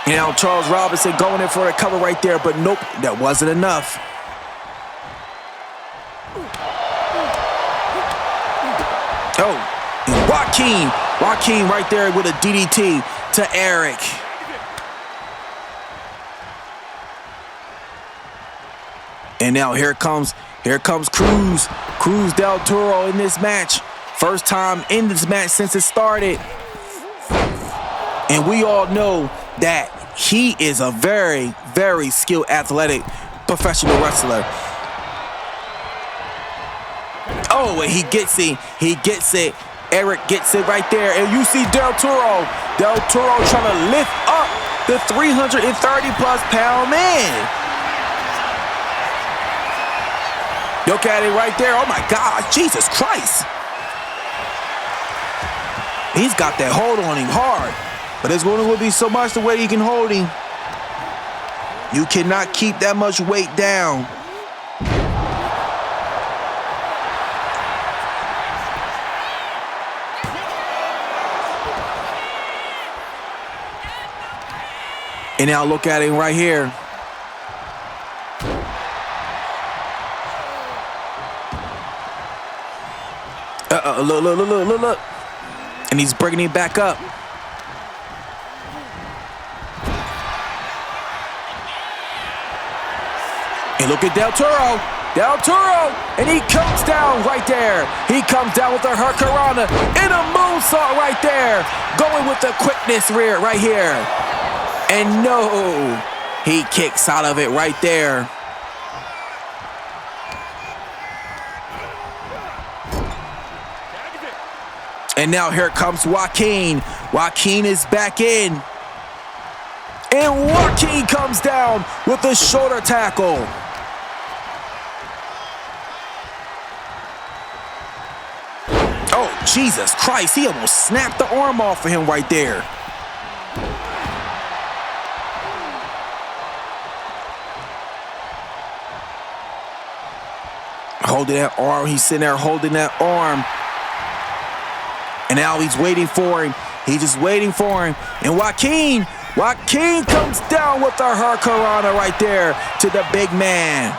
You know, Charles Robinson going in for the cover right there, but nope, that wasn't enough. Oh, and Joaquin right there with a DDT to Eric. And now here comes Cruz Del Toro in this match. First time in this match since it started. And we all know that he is a very, very skilled, athletic, professional wrestler. Oh, and he gets it. Eric gets it right there. And you see Del Toro trying to lift up the 330-plus pound man. Look at it right there. Oh, my God. Jesus Christ. He's got that hold on him hard. But there's going to be so much the way he can hold him. You cannot keep that much weight down. And now look at him right here. Look. And he's bringing him back up. And look at Del Toro, and he comes down right there. He comes down with a Hurricanrana and a moonsault right there, going with the quickness rear right here. And no, he kicks out of it right there. And now here comes Joaquin. Joaquin is back in. And Joaquin comes down with a shoulder tackle. Oh, Jesus Christ. He almost snapped the arm off of him right there. Holding that arm. He's sitting there holding that arm. And now he's waiting for him. He's just waiting for him. And Joaquin comes down with a hurricanrana right there to the big man.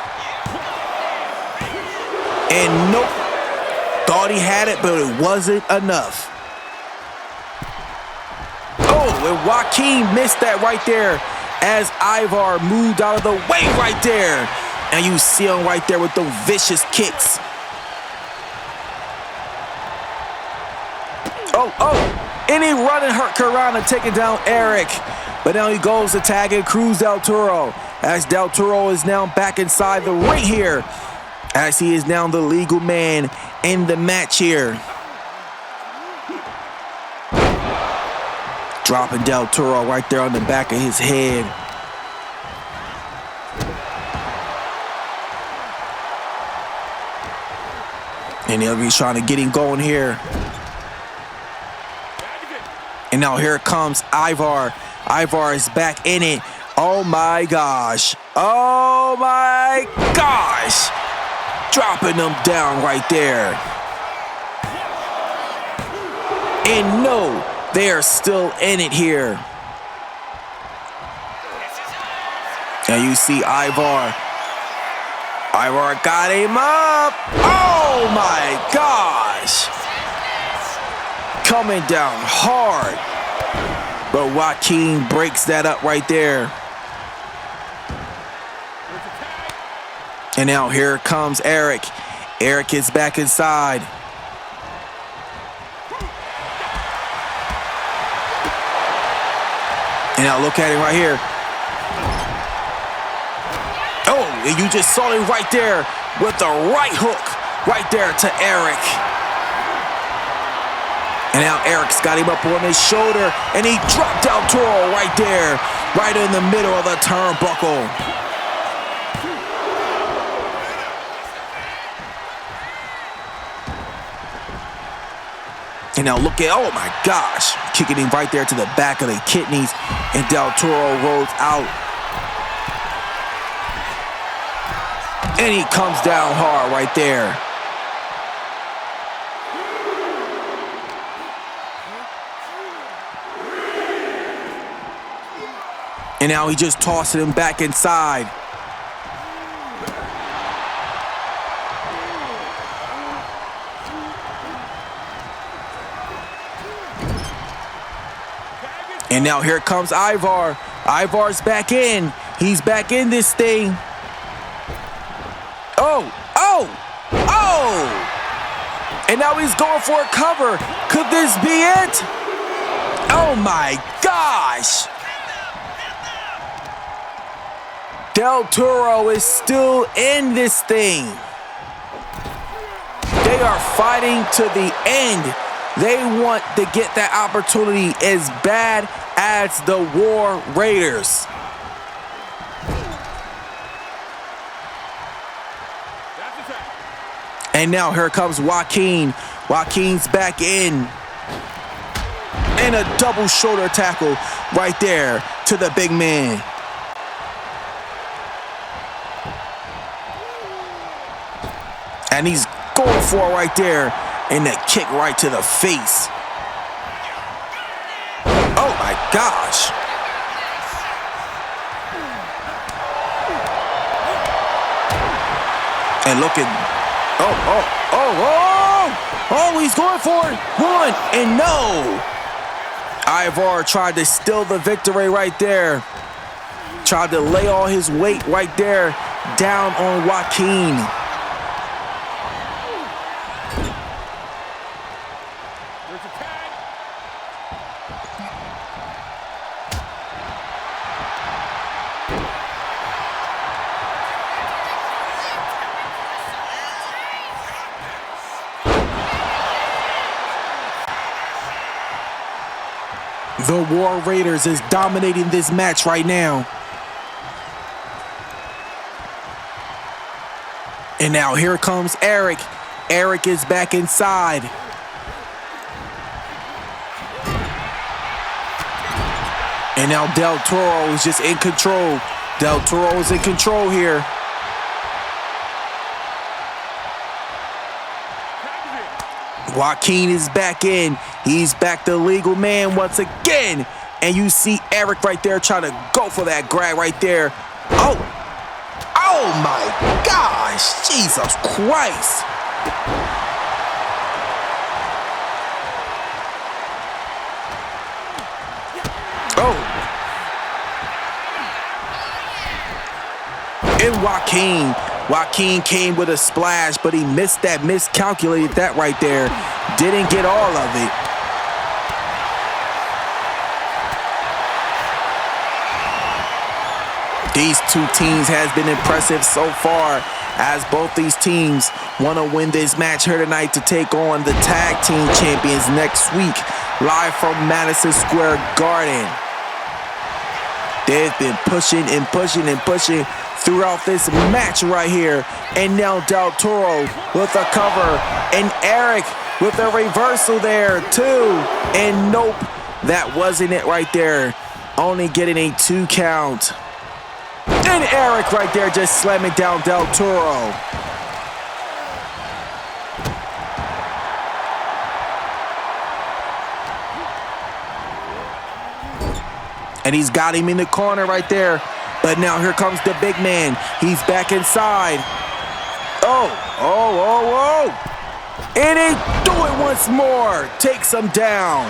And nope. Thought he had it, but it wasn't enough. Oh, and Joaquin missed that right there as Ivar moved out of the way right there. And you see him right there with those vicious kicks. Oh, and he running hurricanrana, taking down Eric. But now he goes to tag in Cruz Del Toro, as Del Toro is now back inside the ring here, as he is now the legal man in the match here. Dropping Del Toro right there on the back of his head. And he'll be trying to get him going here. And now here comes Ivar. Ivar is back in it. Oh my gosh. Oh my gosh. Dropping them down right there. And no, they are still in it here. And you see Ivar. Ivar got him up. Oh my gosh. Coming down hard. But Joaquin breaks that up right there. And now here comes Eric. Eric is back inside. And now look at him right here. Oh, and you just saw him right there with the right hook right there to Eric. And now Eric's got him up on his shoulder, and he dropped Del Toro right there, right in the middle of the turnbuckle. And now look at, oh my gosh, kicking him right there to the back of the kidneys, and Del Toro rolls out. And he comes down hard right there. And now he just tossing him back inside. And now here comes Ivar. Ivar's back in. He's back in this thing. Oh, oh, oh! And now he's going for a cover. Could this be it? Oh my gosh! Del Toro is still in this thing. They are fighting to the end. They want to get that opportunity as bad as the War Raiders. And now here comes Joaquin. Joaquin's back in. And a double shoulder tackle right there to the big man. And he's going for it right there. And the kick right to the face. Oh my gosh. And look at, oh, he's going for it. One, and no. Ivar tried to steal the victory right there. Tried to lay all his weight right there down on Joaquin. The War Raiders is dominating this match right now. And now here comes Eric. Eric is back inside. And now Del Toro is just in control. Del Toro is in control here. Joaquin is back in. He's back the legal man once again. And you see Eric right there trying to go for that grab right there. Oh! Oh my gosh! Jesus Christ! Oh! And Joaquin came with a splash, but he missed that, miscalculated that right there. Didn't get all of it. These two teams has been impressive so far, as both these teams want to win this match here tonight to take on the tag team champions next week, live from Madison Square Garden. They've been pushing and pushing and pushing throughout this match right here. And now Del Toro with a cover, and Eric with a reversal there too. And nope, that wasn't it right there. Only getting a 2 count. And Eric right there just slamming down Del Toro. And he's got him in the corner right there. But now here comes the big man. He's back inside. Oh. And they do it once more. Takes him down.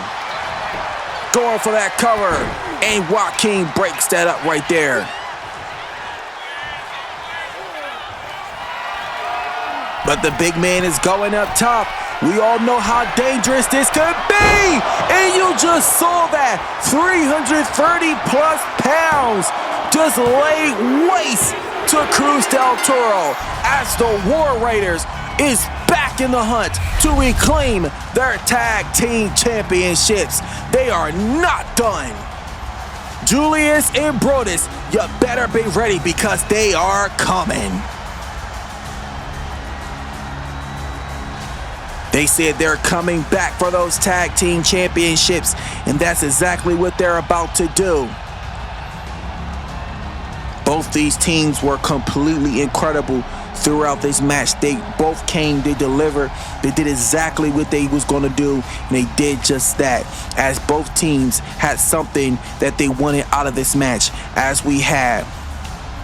Going for that cover. And Joaquin breaks that up right there. But the big man is going up top. We all know how dangerous this could be. And you just saw that. 330 plus pounds just laid waste to Cruz Del Toro, as the War Raiders is back in the hunt to reclaim their tag team championships. They are not done. Julius and Brodus, you better be ready because they are coming. They said they're coming back for those tag team championships, and that's exactly what they're about to do. Both these teams were completely incredible throughout this match. They both came, they delivered, they did exactly what they was going to do, and they did just that, as both teams had something that they wanted out of this match, as we had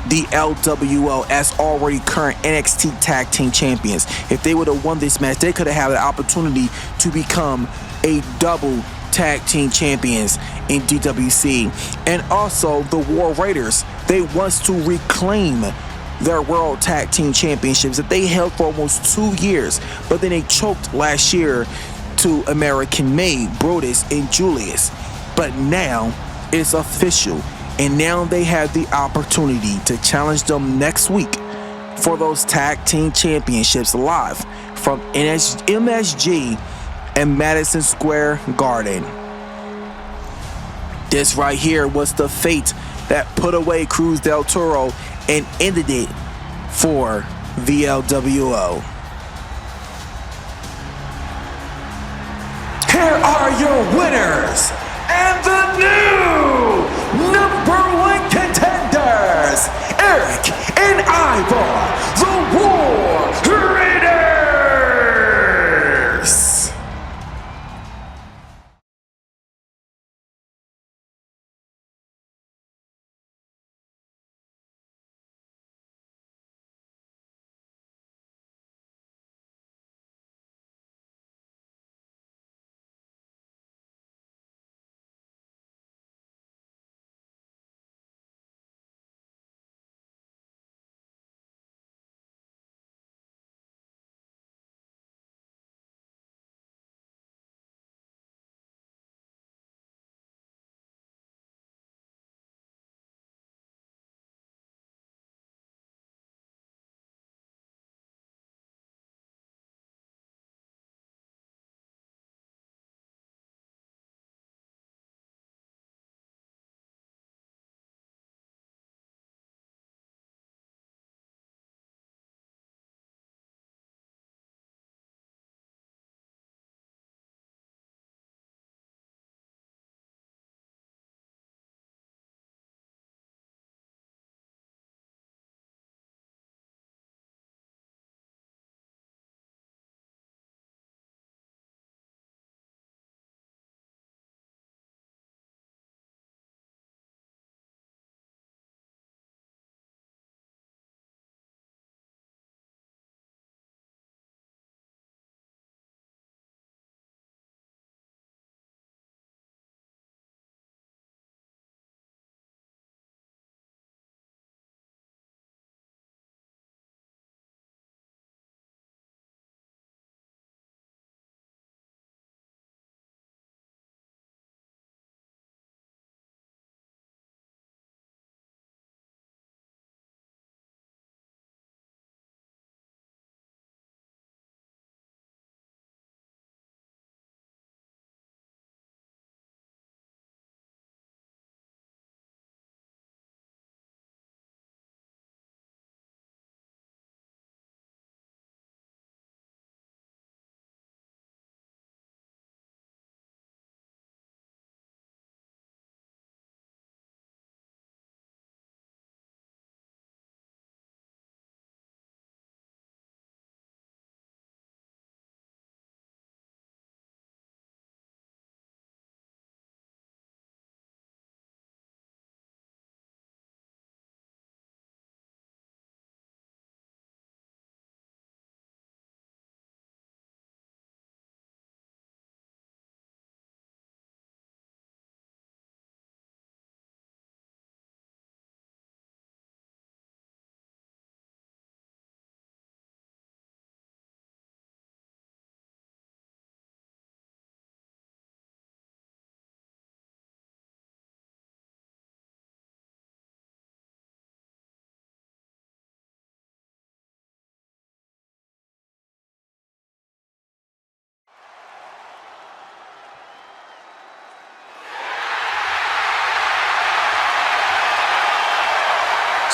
the LWO as already current NXT Tag Team Champions. If they would have won this match, they could have had the opportunity to become a double Tag Team Champions in DWC. And also the War Raiders, they want to reclaim their World Tag Team Championships that they held for almost 2 years, but then they choked last year to American-made Brodus and Julius. But now it's official. And now they have the opportunity to challenge them next week for those tag team championships live from MSG and Madison Square Garden. This right here was the fate that put away Cruz Del Toro and ended it for the LWO. Here are your winners and the new #1 contenders, Eric and Ivar, the War Raiders.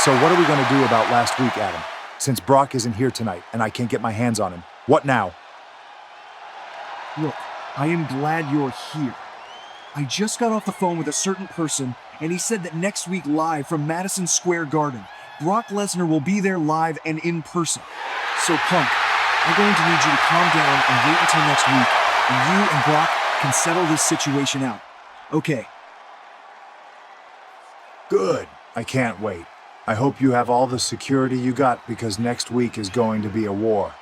So what are we going to do about last week, Adam? Since Brock isn't here tonight and I can't get my hands on him, what now? Look, I am glad you're here. I just got off the phone with a certain person, and he said that next week live from Madison Square Garden, Brock Lesnar will be there live and in person. So Punk, I'm going to need you to calm down and wait until next week, and you and Brock can settle this situation out. Okay. Good. I can't wait. I hope you have all the security you got because next week is going to be a war.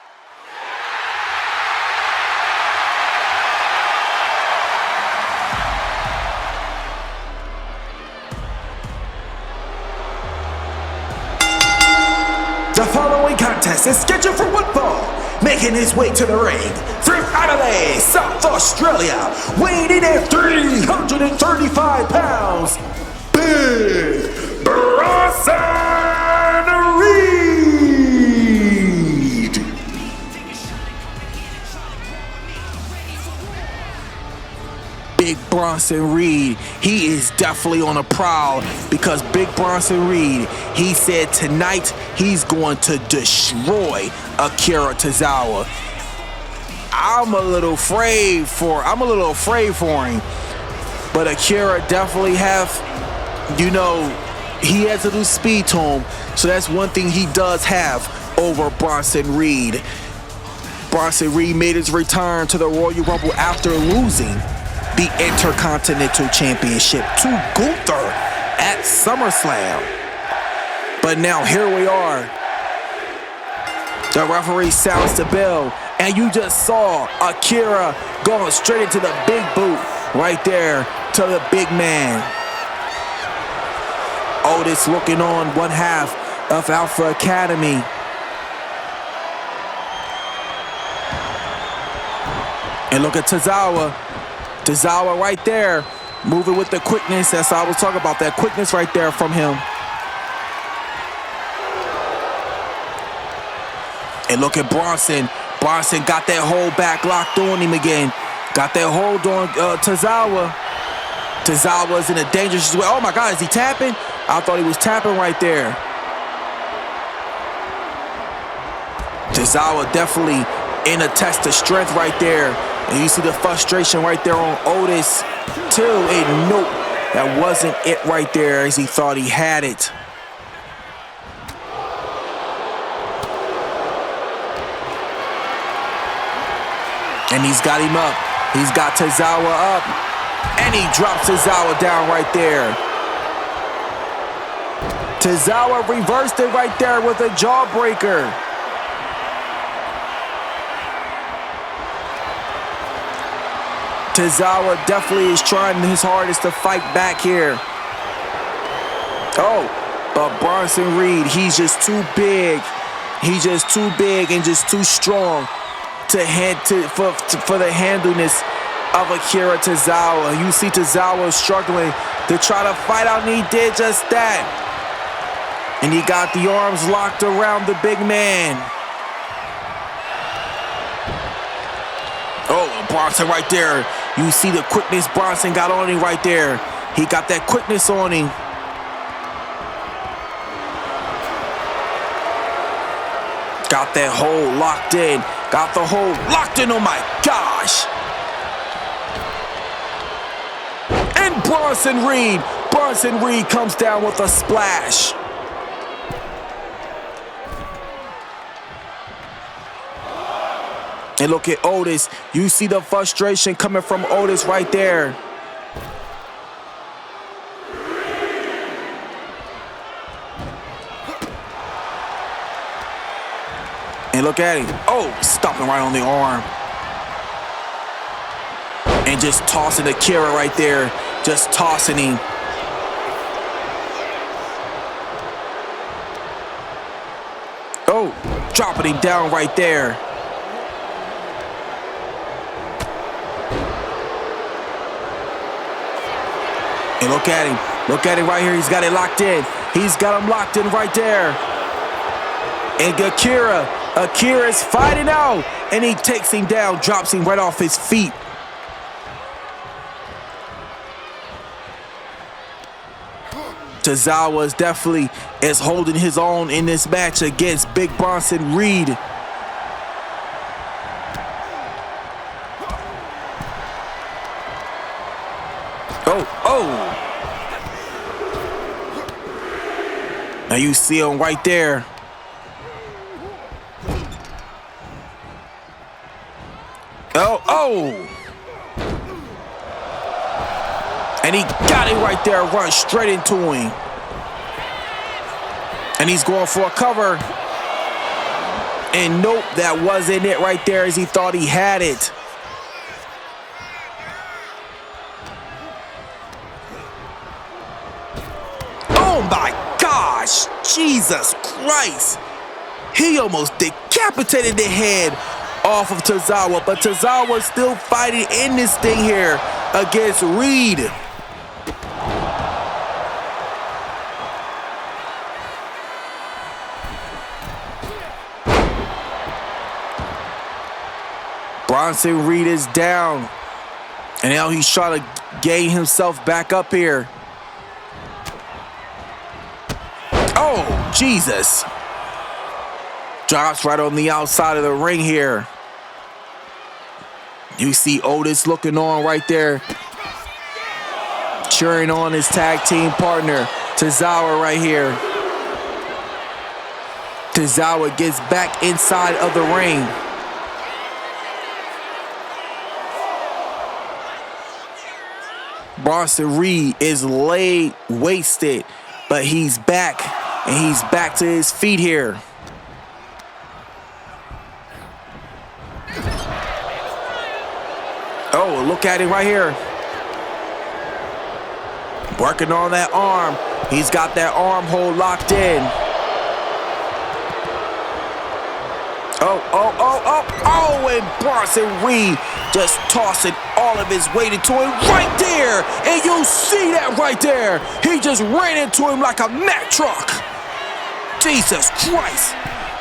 The following contest is scheduled for one fall. Making his way to the ring from Adelaide, South Australia, weighing in at 335 pounds, Big Bronson Reed. Big Bronson Reed, he is definitely on a prowl because Big Bronson Reed, he said tonight he's going to destroy Akira Tozawa. I'm a little afraid for him, but Akira definitely he has a little speed to him, so that's one thing he does have over Bronson Reed. Bronson Reed made his return to the Royal Rumble after losing the Intercontinental Championship to Gunther at SummerSlam. But now here we are. The referee sounds the bell, and you just saw Akira going straight into the big boot right there to the big man. Otis looking on one half of Alpha Academy. And look at Tozawa. Tozawa right there, moving with the quickness. That's all I was talking about, that quickness right there from him. And look at Bronson. Bronson got that hold back locked on him again. Got that hold on Tozawa. Tozawa's in a dangerous way. Oh my God, is he tapping? I thought he was tapping right there. Tozawa definitely in a test of strength right there. And you see the frustration right there on Otis, too. And nope, that wasn't it right there as he thought he had it. And he's got him up. He's got Tozawa up. And he drops Tozawa down right there. Tozawa reversed it right there with a jawbreaker. Tozawa definitely is trying his hardest to fight back here. Oh, but Bronson Reed, he's just too big. He's just too big and just too strong for the handleness of Akira Tozawa. You see Tozawa struggling to try to fight out, and he did just that. And he got the arms locked around the big man. Oh, Bronson right there. You see the quickness Bronson got on him right there. He got that quickness on him. Got that hold locked in. Got the hold locked in, oh my gosh. And Bronson Reed comes down with a splash. And look at Otis. You see the frustration coming from Otis right there. And look at him. Oh, stopping right on the arm. And just tossing Akira right there. Just tossing him. Oh, dropping him down right there. And look at him. Look at him right here. He's got it locked in. He's got him locked in right there. And Akira's fighting out. And he takes him down, drops him right off his feet. Tozawa definitely is holding his own in this match against Big Bronson Reed. Oh. Now you see him right there. Oh. And he got it right there, run straight into him. And he's going for a cover. And nope, that wasn't it right there as he thought he had it. Oh my gosh, Jesus Christ. He almost decapitated the head off of Tozawa, but Tozawa's still fighting in this thing here against Reed. Bronson Reed is down, and now he's trying to gain himself back up here. Oh, Jesus. Drops right on the outside of the ring here. You see Otis looking on right there, cheering on his tag team partner, Tozawa right here. Tozawa gets back inside of the ring. Bronson Reed is laid wasted, but he's back, and he's back to his feet here. Oh, look at it right here. Working on that arm. He's got that arm hold locked in. Oh, and Bronson Reed just tossing all of his weight into him right there. And you see that right there. He just ran into him like a Mack truck. Jesus Christ.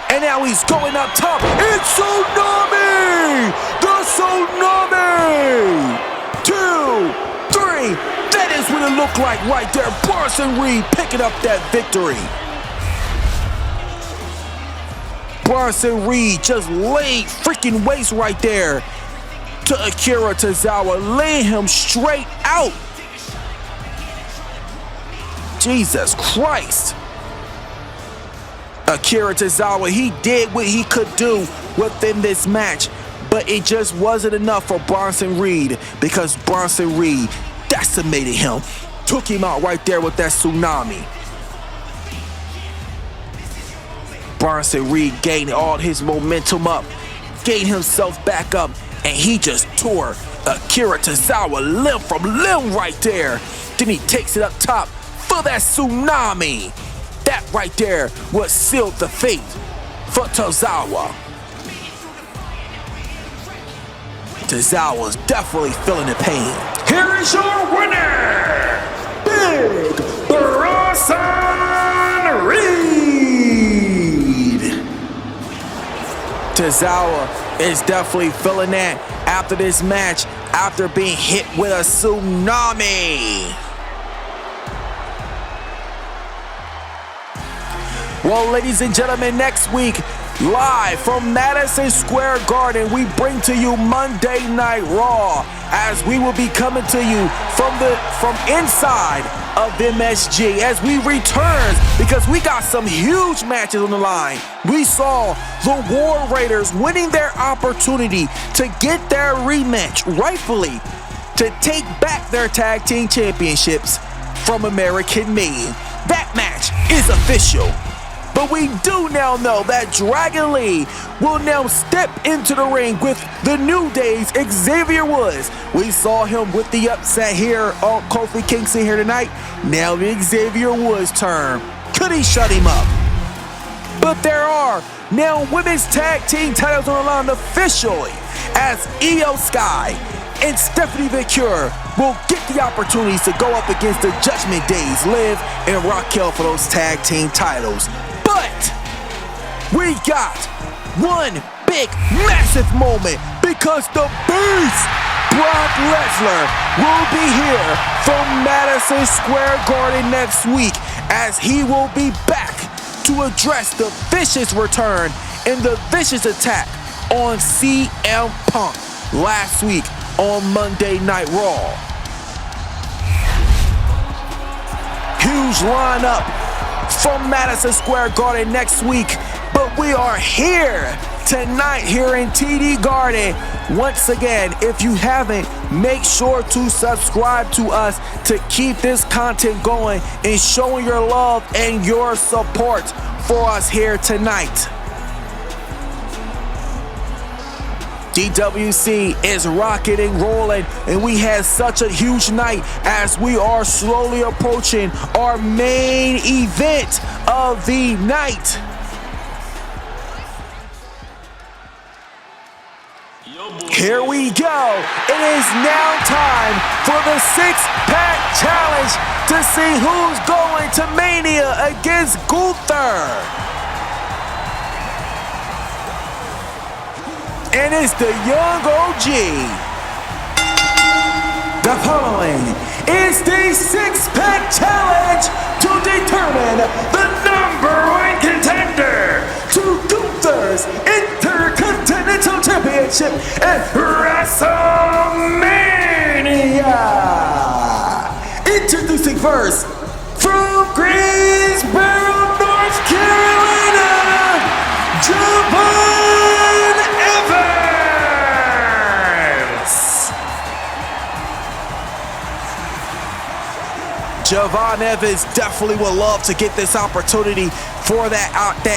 And now he's going up top. It's Tsunami! The Tsunami! 2, 3. That is what it looked like right there. Bronson Reed picking up that victory. Bronson Reed just laid freaking waste right there to Akira Tozawa, laying him straight out. Jesus Christ. Akira Tozawa, he did what he could do within this match, but it just wasn't enough for Bronson Reed because Bronson Reed decimated him, took him out right there with that Tsunami. Bronson Reed gained all his momentum up, gained himself back up, and he just tore Akira Tozawa limb from limb right there. Then he takes it up top for that Tsunami. That right there was sealed the fate for Tozawa. Tozawa's definitely feeling the pain. Here is your winner, Big Bronson Reed. Tozawa is definitely feeling that after this match, after being hit with a Tsunami. Well, ladies and gentlemen, next week, live from Madison Square Garden, we bring to you Monday Night Raw, as we will be coming to you from inside of MSG as we return, because we got some huge matches on the line. We saw the War Raiders winning their opportunity to get their rematch, rightfully, to take back their tag team championships from American Made. That match is official. But we do now know that Dragon Lee will now step into the ring with the New Day's Xavier Woods. We saw him with the upset here on Kofi Kingston here tonight. Now the Xavier Woods turn. Could he shut him up? But there are now women's tag team titles on the line officially, as Io Sky and Stephanie McCure will get the opportunities to go up against the Judgment Days, Liv and Raquel, for those tag team titles. But we got one big, massive moment, because the Beast, Brock Lesnar, will be here from Madison Square Garden next week as he will be back to address the vicious return and the vicious attack on CM Punk last week on Monday Night Raw. Huge lineup from Madison Square Garden next week, but we are here tonight here in TD Garden. Once again, if you haven't, make sure to subscribe to us to keep this content going and showing your love and your support for us here tonight. DWC is rocking and rolling, and we had such a huge night as we are slowly approaching our main event of the night. Here we go. It is now time for the six-pack challenge to see who's going to Mania against Gunther. And it's the young OG. The following is the six-pack challenge to determine the #1 contender to Gunther's Intercontinental Championship at WrestleMania. Introducing first, from Greensboro, North Carolina, Javon Evans. Javon Evans definitely would love to get this opportunity for that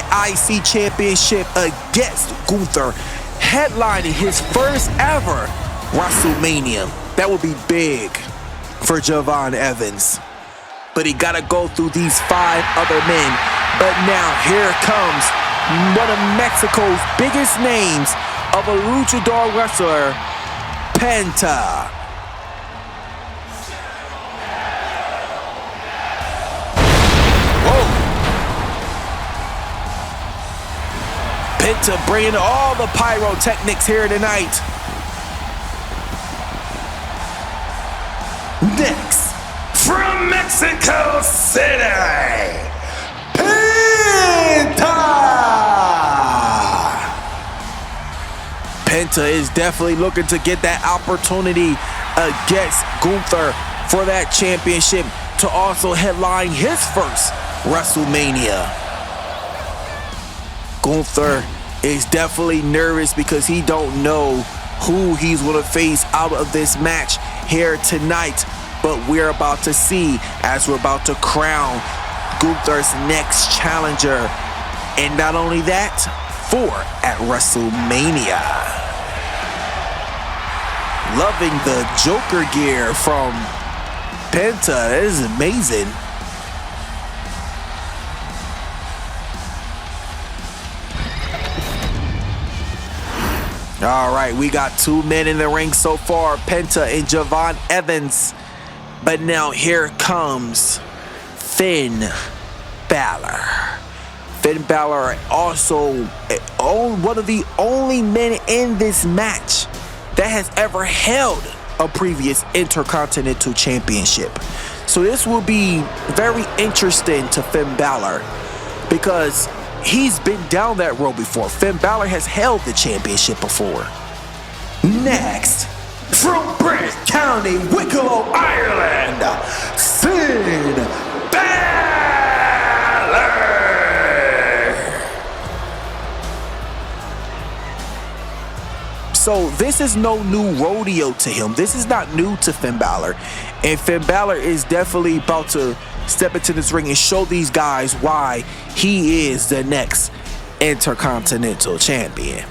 IC championship against Gunther, headlining his first ever WrestleMania. That would be big for Javon Evans. But he gotta go through these 5 other men. But now here comes one of Mexico's biggest names of a luchador wrestler, Penta. Whoa! Penta bringing all the pyrotechnics here tonight. Next, from Mexico City, Penta is definitely looking to get that opportunity against Gunther for that championship to also headline his first WrestleMania. Gunther is definitely nervous because he don't know who he's going to face out of this match here tonight, but we're about to see as we're about to crown Gunther's next challenger. And not only that, 4 at WrestleMania. Loving the Joker gear from Penta. That is amazing. All right, we got 2 men in the ring so far, Penta and Javon Evans. But now here comes Finn Balor. Finn Balor also one of the only men in this match that has ever held a previous Intercontinental Championship. So this will be very interesting to Finn Balor because he's been down that road before. Finn Balor has held the championship before. Next, from Brent County, Wicklow, Ireland, Finn Balor. So this is no new rodeo to him. This is not new to Finn Balor. And Finn Balor is definitely about to step into this ring and show these guys why he is the next Intercontinental Champion.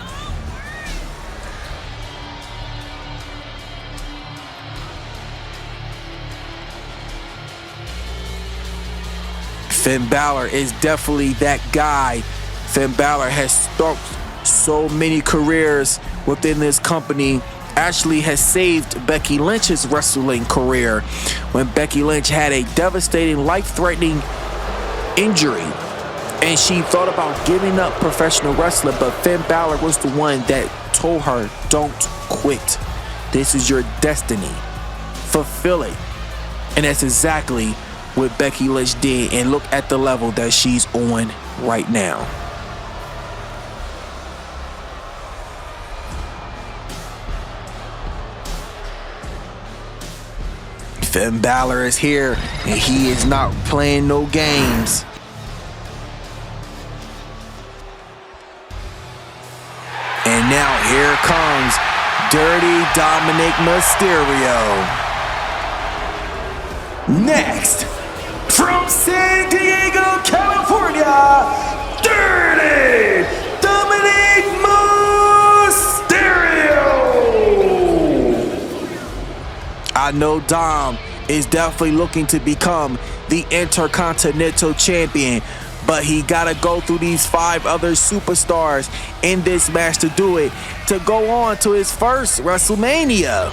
Finn Balor is definitely that guy. Finn Balor has stalked so many careers within this company. Actually has saved Becky Lynch's wrestling career when Becky Lynch had a devastating, life-threatening injury and she thought about giving up professional wrestling, but Finn Balor was the one that told her, don't quit. This is your destiny. Fulfill it. And that's exactly what Becky Lynch did, and look at the level that she's on right now. Finn Balor is here, and he is not playing no games. And now here comes Dirty Dominic Mysterio. Next, from San Diego, California, Dirty Dominic Mysterio. I know Dom is definitely looking to become the Intercontinental Champion, but he gotta go through these 5 other superstars in this match to do it, to go on to his first WrestleMania.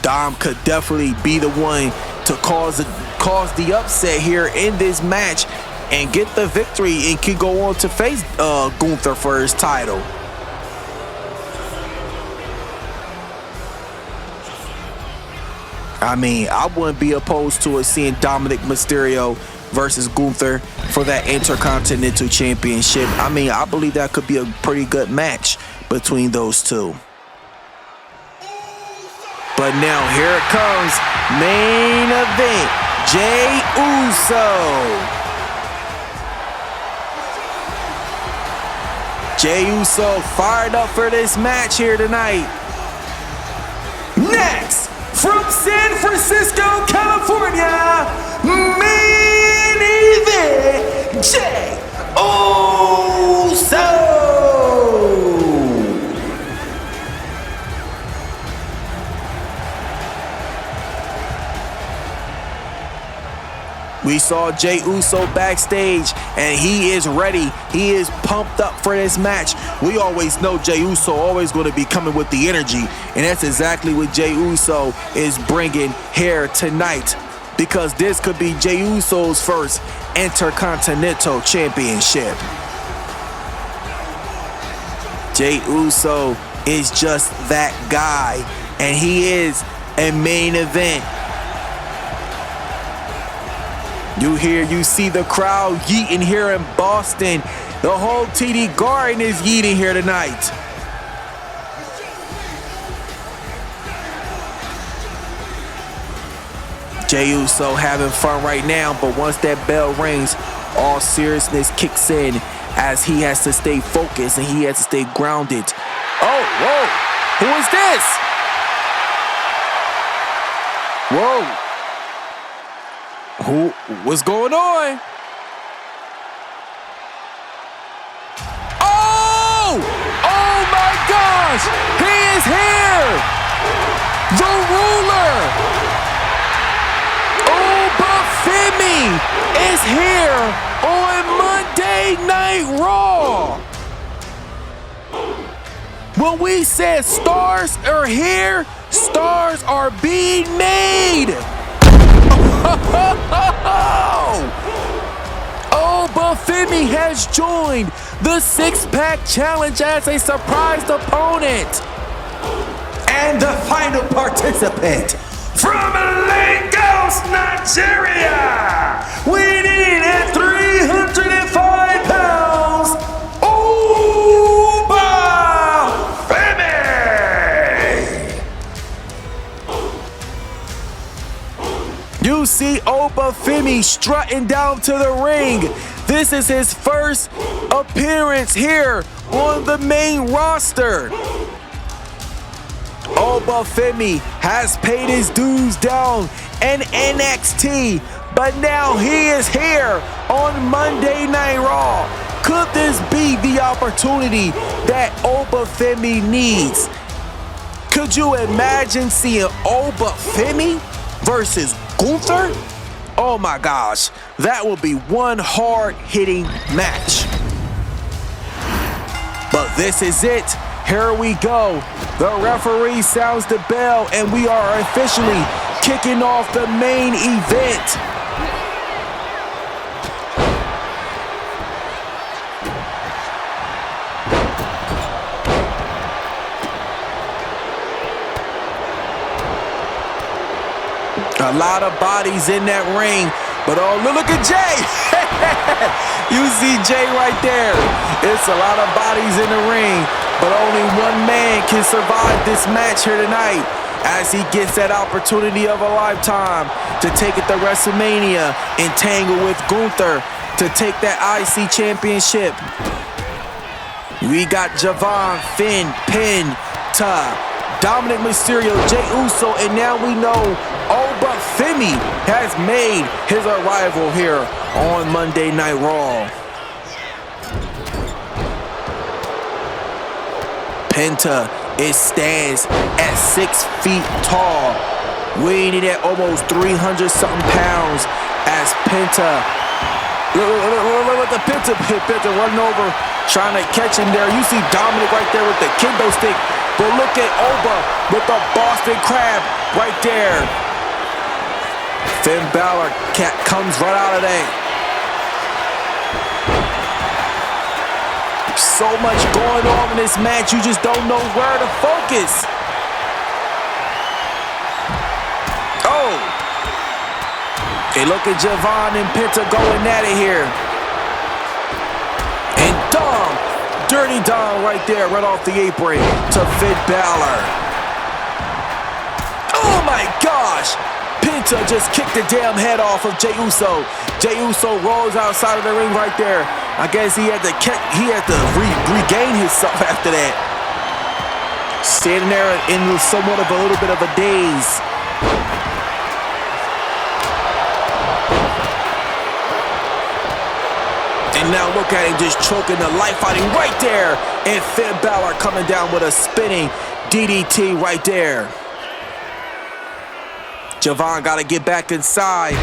Dom could definitely be the one to cause the upset here in this match and get the victory, and can go on to face Gunther for his title. I mean, I wouldn't be opposed to us seeing Dominic Mysterio versus Gunther for that Intercontinental Championship. I mean, I believe that could be a pretty good match between those two. But now here it comes, main event, Jey Uso. Jey Uso fired up for this match here tonight. Next, from San Francisco, California, main event, Jey Uso. We saw Jey Uso backstage, and he is ready. He is pumped up for this match. We always know Jey Uso always going to be coming with the energy, and that's exactly what Jey Uso is bringing here tonight, because this could be Jey Uso's first Intercontinental Championship. Jey Uso is just that guy, and he is a main event. You see the crowd yeeting here in Boston. The whole TD Garden is yeeting here tonight. Jey Uso having fun right now, but once that bell rings, all seriousness kicks in as he has to stay focused and he has to stay grounded. Oh, whoa, who is this? Whoa. What's going on? Oh! Oh my gosh! He is here! The ruler! Obafemi is here on Monday Night Raw! When we said stars are here, stars are being made! Obafemi has joined the Six-Pack Challenge as a surprise opponent. And the final participant from Lagos, Nigeria, weighing at 305 pounds, You see Obafemi strutting down to the ring. This is his first appearance here on the main roster. Obafemi has paid his dues down in NXT, but now he is here on Monday Night Raw. Could this be the opportunity that Obafemi needs? Could you imagine seeing Obafemi versus Gunther? Oh my gosh, that will be one hard-hitting match. But this is it. Here we go. The referee sounds the bell, and we are officially kicking off the main event. A lot of bodies in that ring. But oh, look at Jay. You see Jay right there. It's a lot of bodies in the ring. But only one man can survive this match here tonight as he gets that opportunity of a lifetime to take it to WrestleMania and tangle with Gunther to take that IC championship. We got Javon, Finn, Penta, Dominic Mysterio, Jey Uso, and now we know Oba Femi has made his arrival here on Monday Night Raw. Penta, it stands at 6 feet tall, weighing in at almost 300-something pounds as Penta. Look at Penta running over, trying to catch him there. You see Dominic right there with the kendo stick. But look at Oba with the Boston Crab right there. Finn Balor comes right out of that. So much going on in this match, you just don't know where to focus. Oh. Hey, look at Javon and Penta going at it here. And Dom. Dirty Dom right there, right off the apron to Finn Balor. Oh my gosh! Penta just kicked the damn head off of Jey Uso. Jey Uso rolls outside of the ring right there. I guess he had to regain himself after that. Standing there in somewhat of a little bit of a daze. And now look at him just choking the life out of him right there. And Finn Balor coming down with a spinning DDT right there. Javon got to get back inside.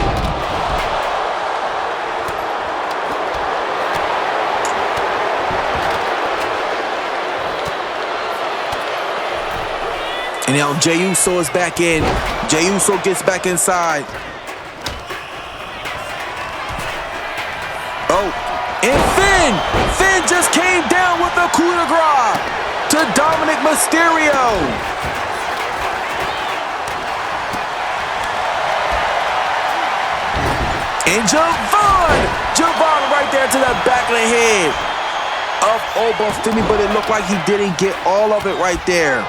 And now Jey Uso is back in. Jey Uso gets back inside. Oh. And Finn just came down with a coup de grace to Dominic Mysterio. And Javon right there to the back of the head of Oba Femi, but it looked like he didn't get all of it right there.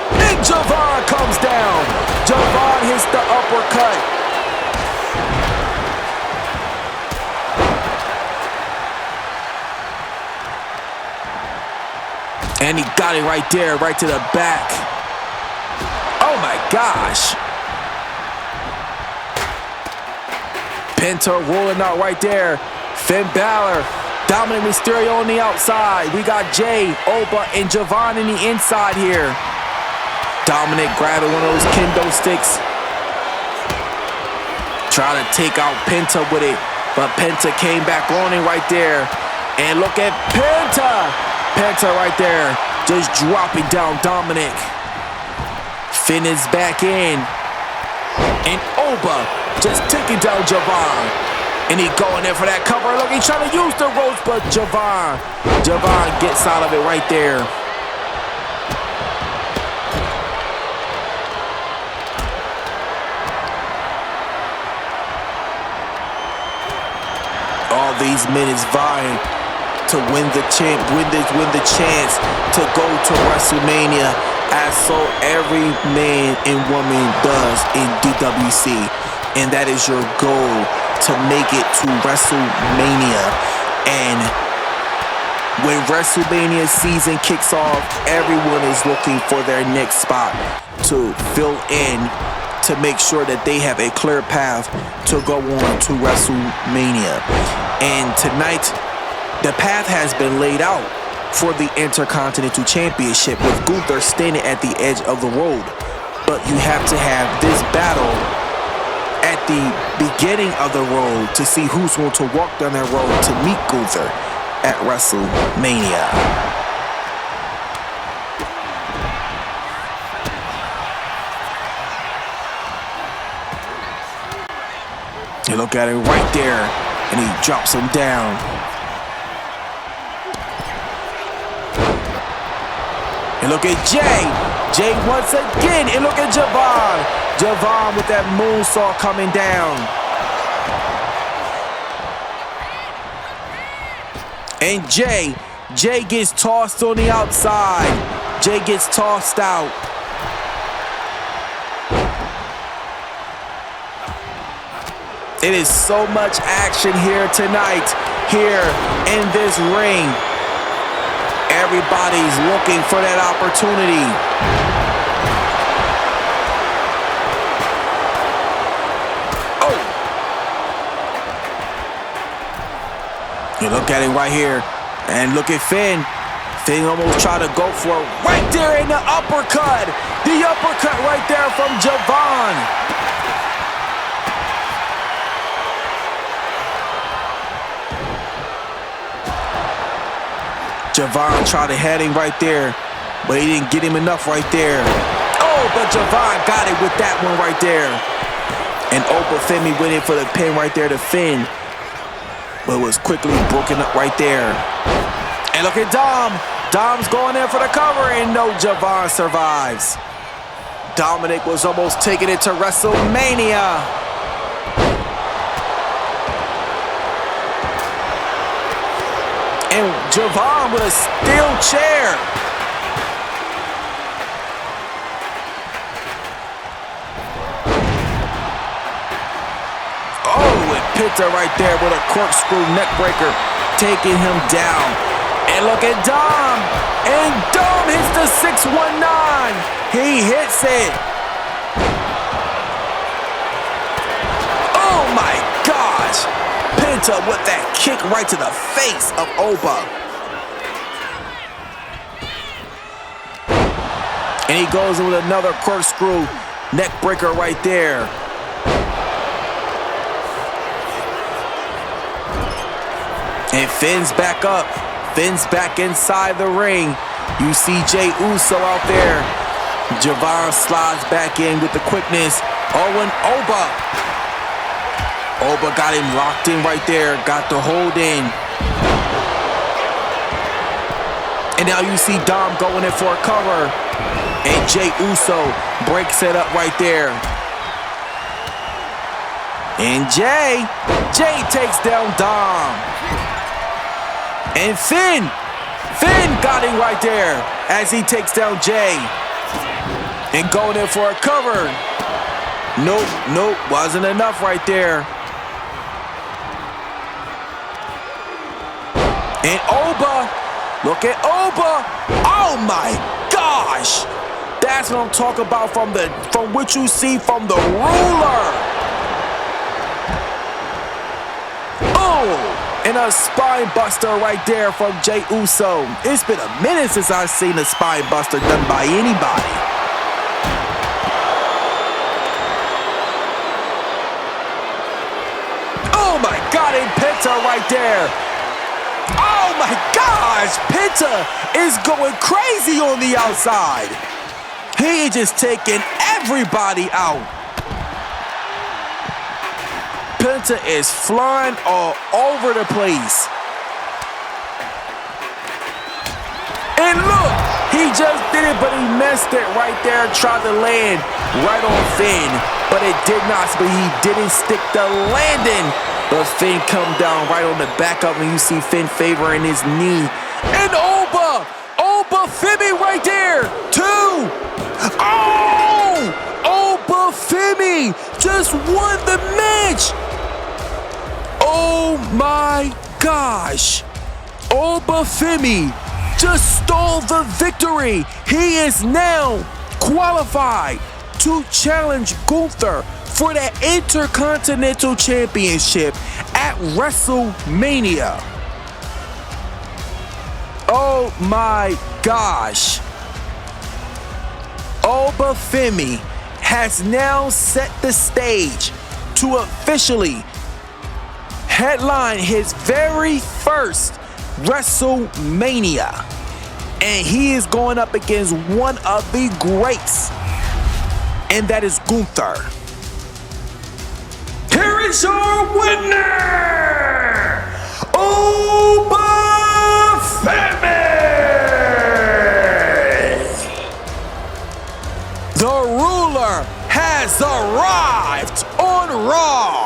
And Javon comes down. Javon hits the uppercut. And he got it right there, right to the back. Oh my gosh. Penta rolling out right there. Finn Balor, Dominic Mysterio on the outside. We got Jay, Oba, and Javon in the inside here. Dominic grabbing one of those kendo sticks. Trying to take out Penta with it, but Penta came back on it right there. And look at Penta. Penta right there, just dropping down Dominic. Finn is back in. And Oba just taking down Javon. And he going there for that cover. Look, he's trying to use the ropes, but Javon gets out of it right there. All these men is vying to win the chance to go to WrestleMania, as so every man and woman does in DWC, and that is your goal, to make it to WrestleMania. And when WrestleMania season kicks off, everyone is looking for their next spot to fill in, to make sure that they have a clear path to go on to WrestleMania. And tonight, the path has been laid out for the Intercontinental Championship, with Gunther standing at the edge of the road. But you have to have this battle at the beginning of the road to see who's going to walk down that road to meet Gunther at WrestleMania. You look at it right there, and he drops him down. And look at Jay. Jay once again. And look at Javon. Javon with that moonsault coming down. And Jay gets tossed on the outside. Jay gets tossed out. It is so much action here tonight, here in this ring. Everybody's looking for that opportunity. Oh! You look at him right here, and look at Finn. Finn almost tried to go for it right there in the uppercut. The uppercut right there from Javon. Javon tried to head him right there, but he didn't get him enough right there. Oh, but Javon got it with that one right there. And Obafemi went in for the pin right there to Finn, but it was quickly broken up right there. And look at Dom. Dom's going in for the cover, and no, Javon survives. Dominic was almost taking it to WrestleMania. And Javon with a steel chair. Oh, and Penta right there with a corkscrew neck breaker, taking him down. And look at Dom. And Dom hits the 619. He hits it. Oh my gosh. Penta with that kick right to the face of Oba. And he goes in with another corkscrew neck breaker right there. And Finn's back up. Finn's back inside the ring. You see Jey Uso out there. Javon slides back in with the quickness. Oh, and Oba. Oba got him locked in right there, got the hold in. And now you see Dom going in for a cover. And Jey Uso breaks it up right there. And Jay takes down Dom. And Finn got him right there as he takes down Jay. And going in for a cover. Nope, wasn't enough right there. And Oba, look at Oba. Oh my gosh. That's what I'm talking about from what you see from the ruler. Oh, and a spine buster right there from Jey Uso. It's been a minute since I've seen a spine buster done by anybody. Oh my God, and Penta right there. Oh my gosh, Penta is going crazy on the outside. He is just taking everybody out. Penta is flying all over the place. And look, he just did it, but he missed it right there. Tried to land right on Finn, but it did not. But he didn't stick the landing. But Finn come down right on the back of him. You see Finn favoring his knee. And Obafemi right there. 2. Oh! Obafemi just won the match. Oh my gosh. Obafemi just stole the victory. He is now qualified to challenge Gunther for the Intercontinental Championship at WrestleMania. Oh my gosh. Obafemi has now set the stage to officially headline his very first WrestleMania. And he is going up against one of the greats, and that is Gunther. Here is your winner,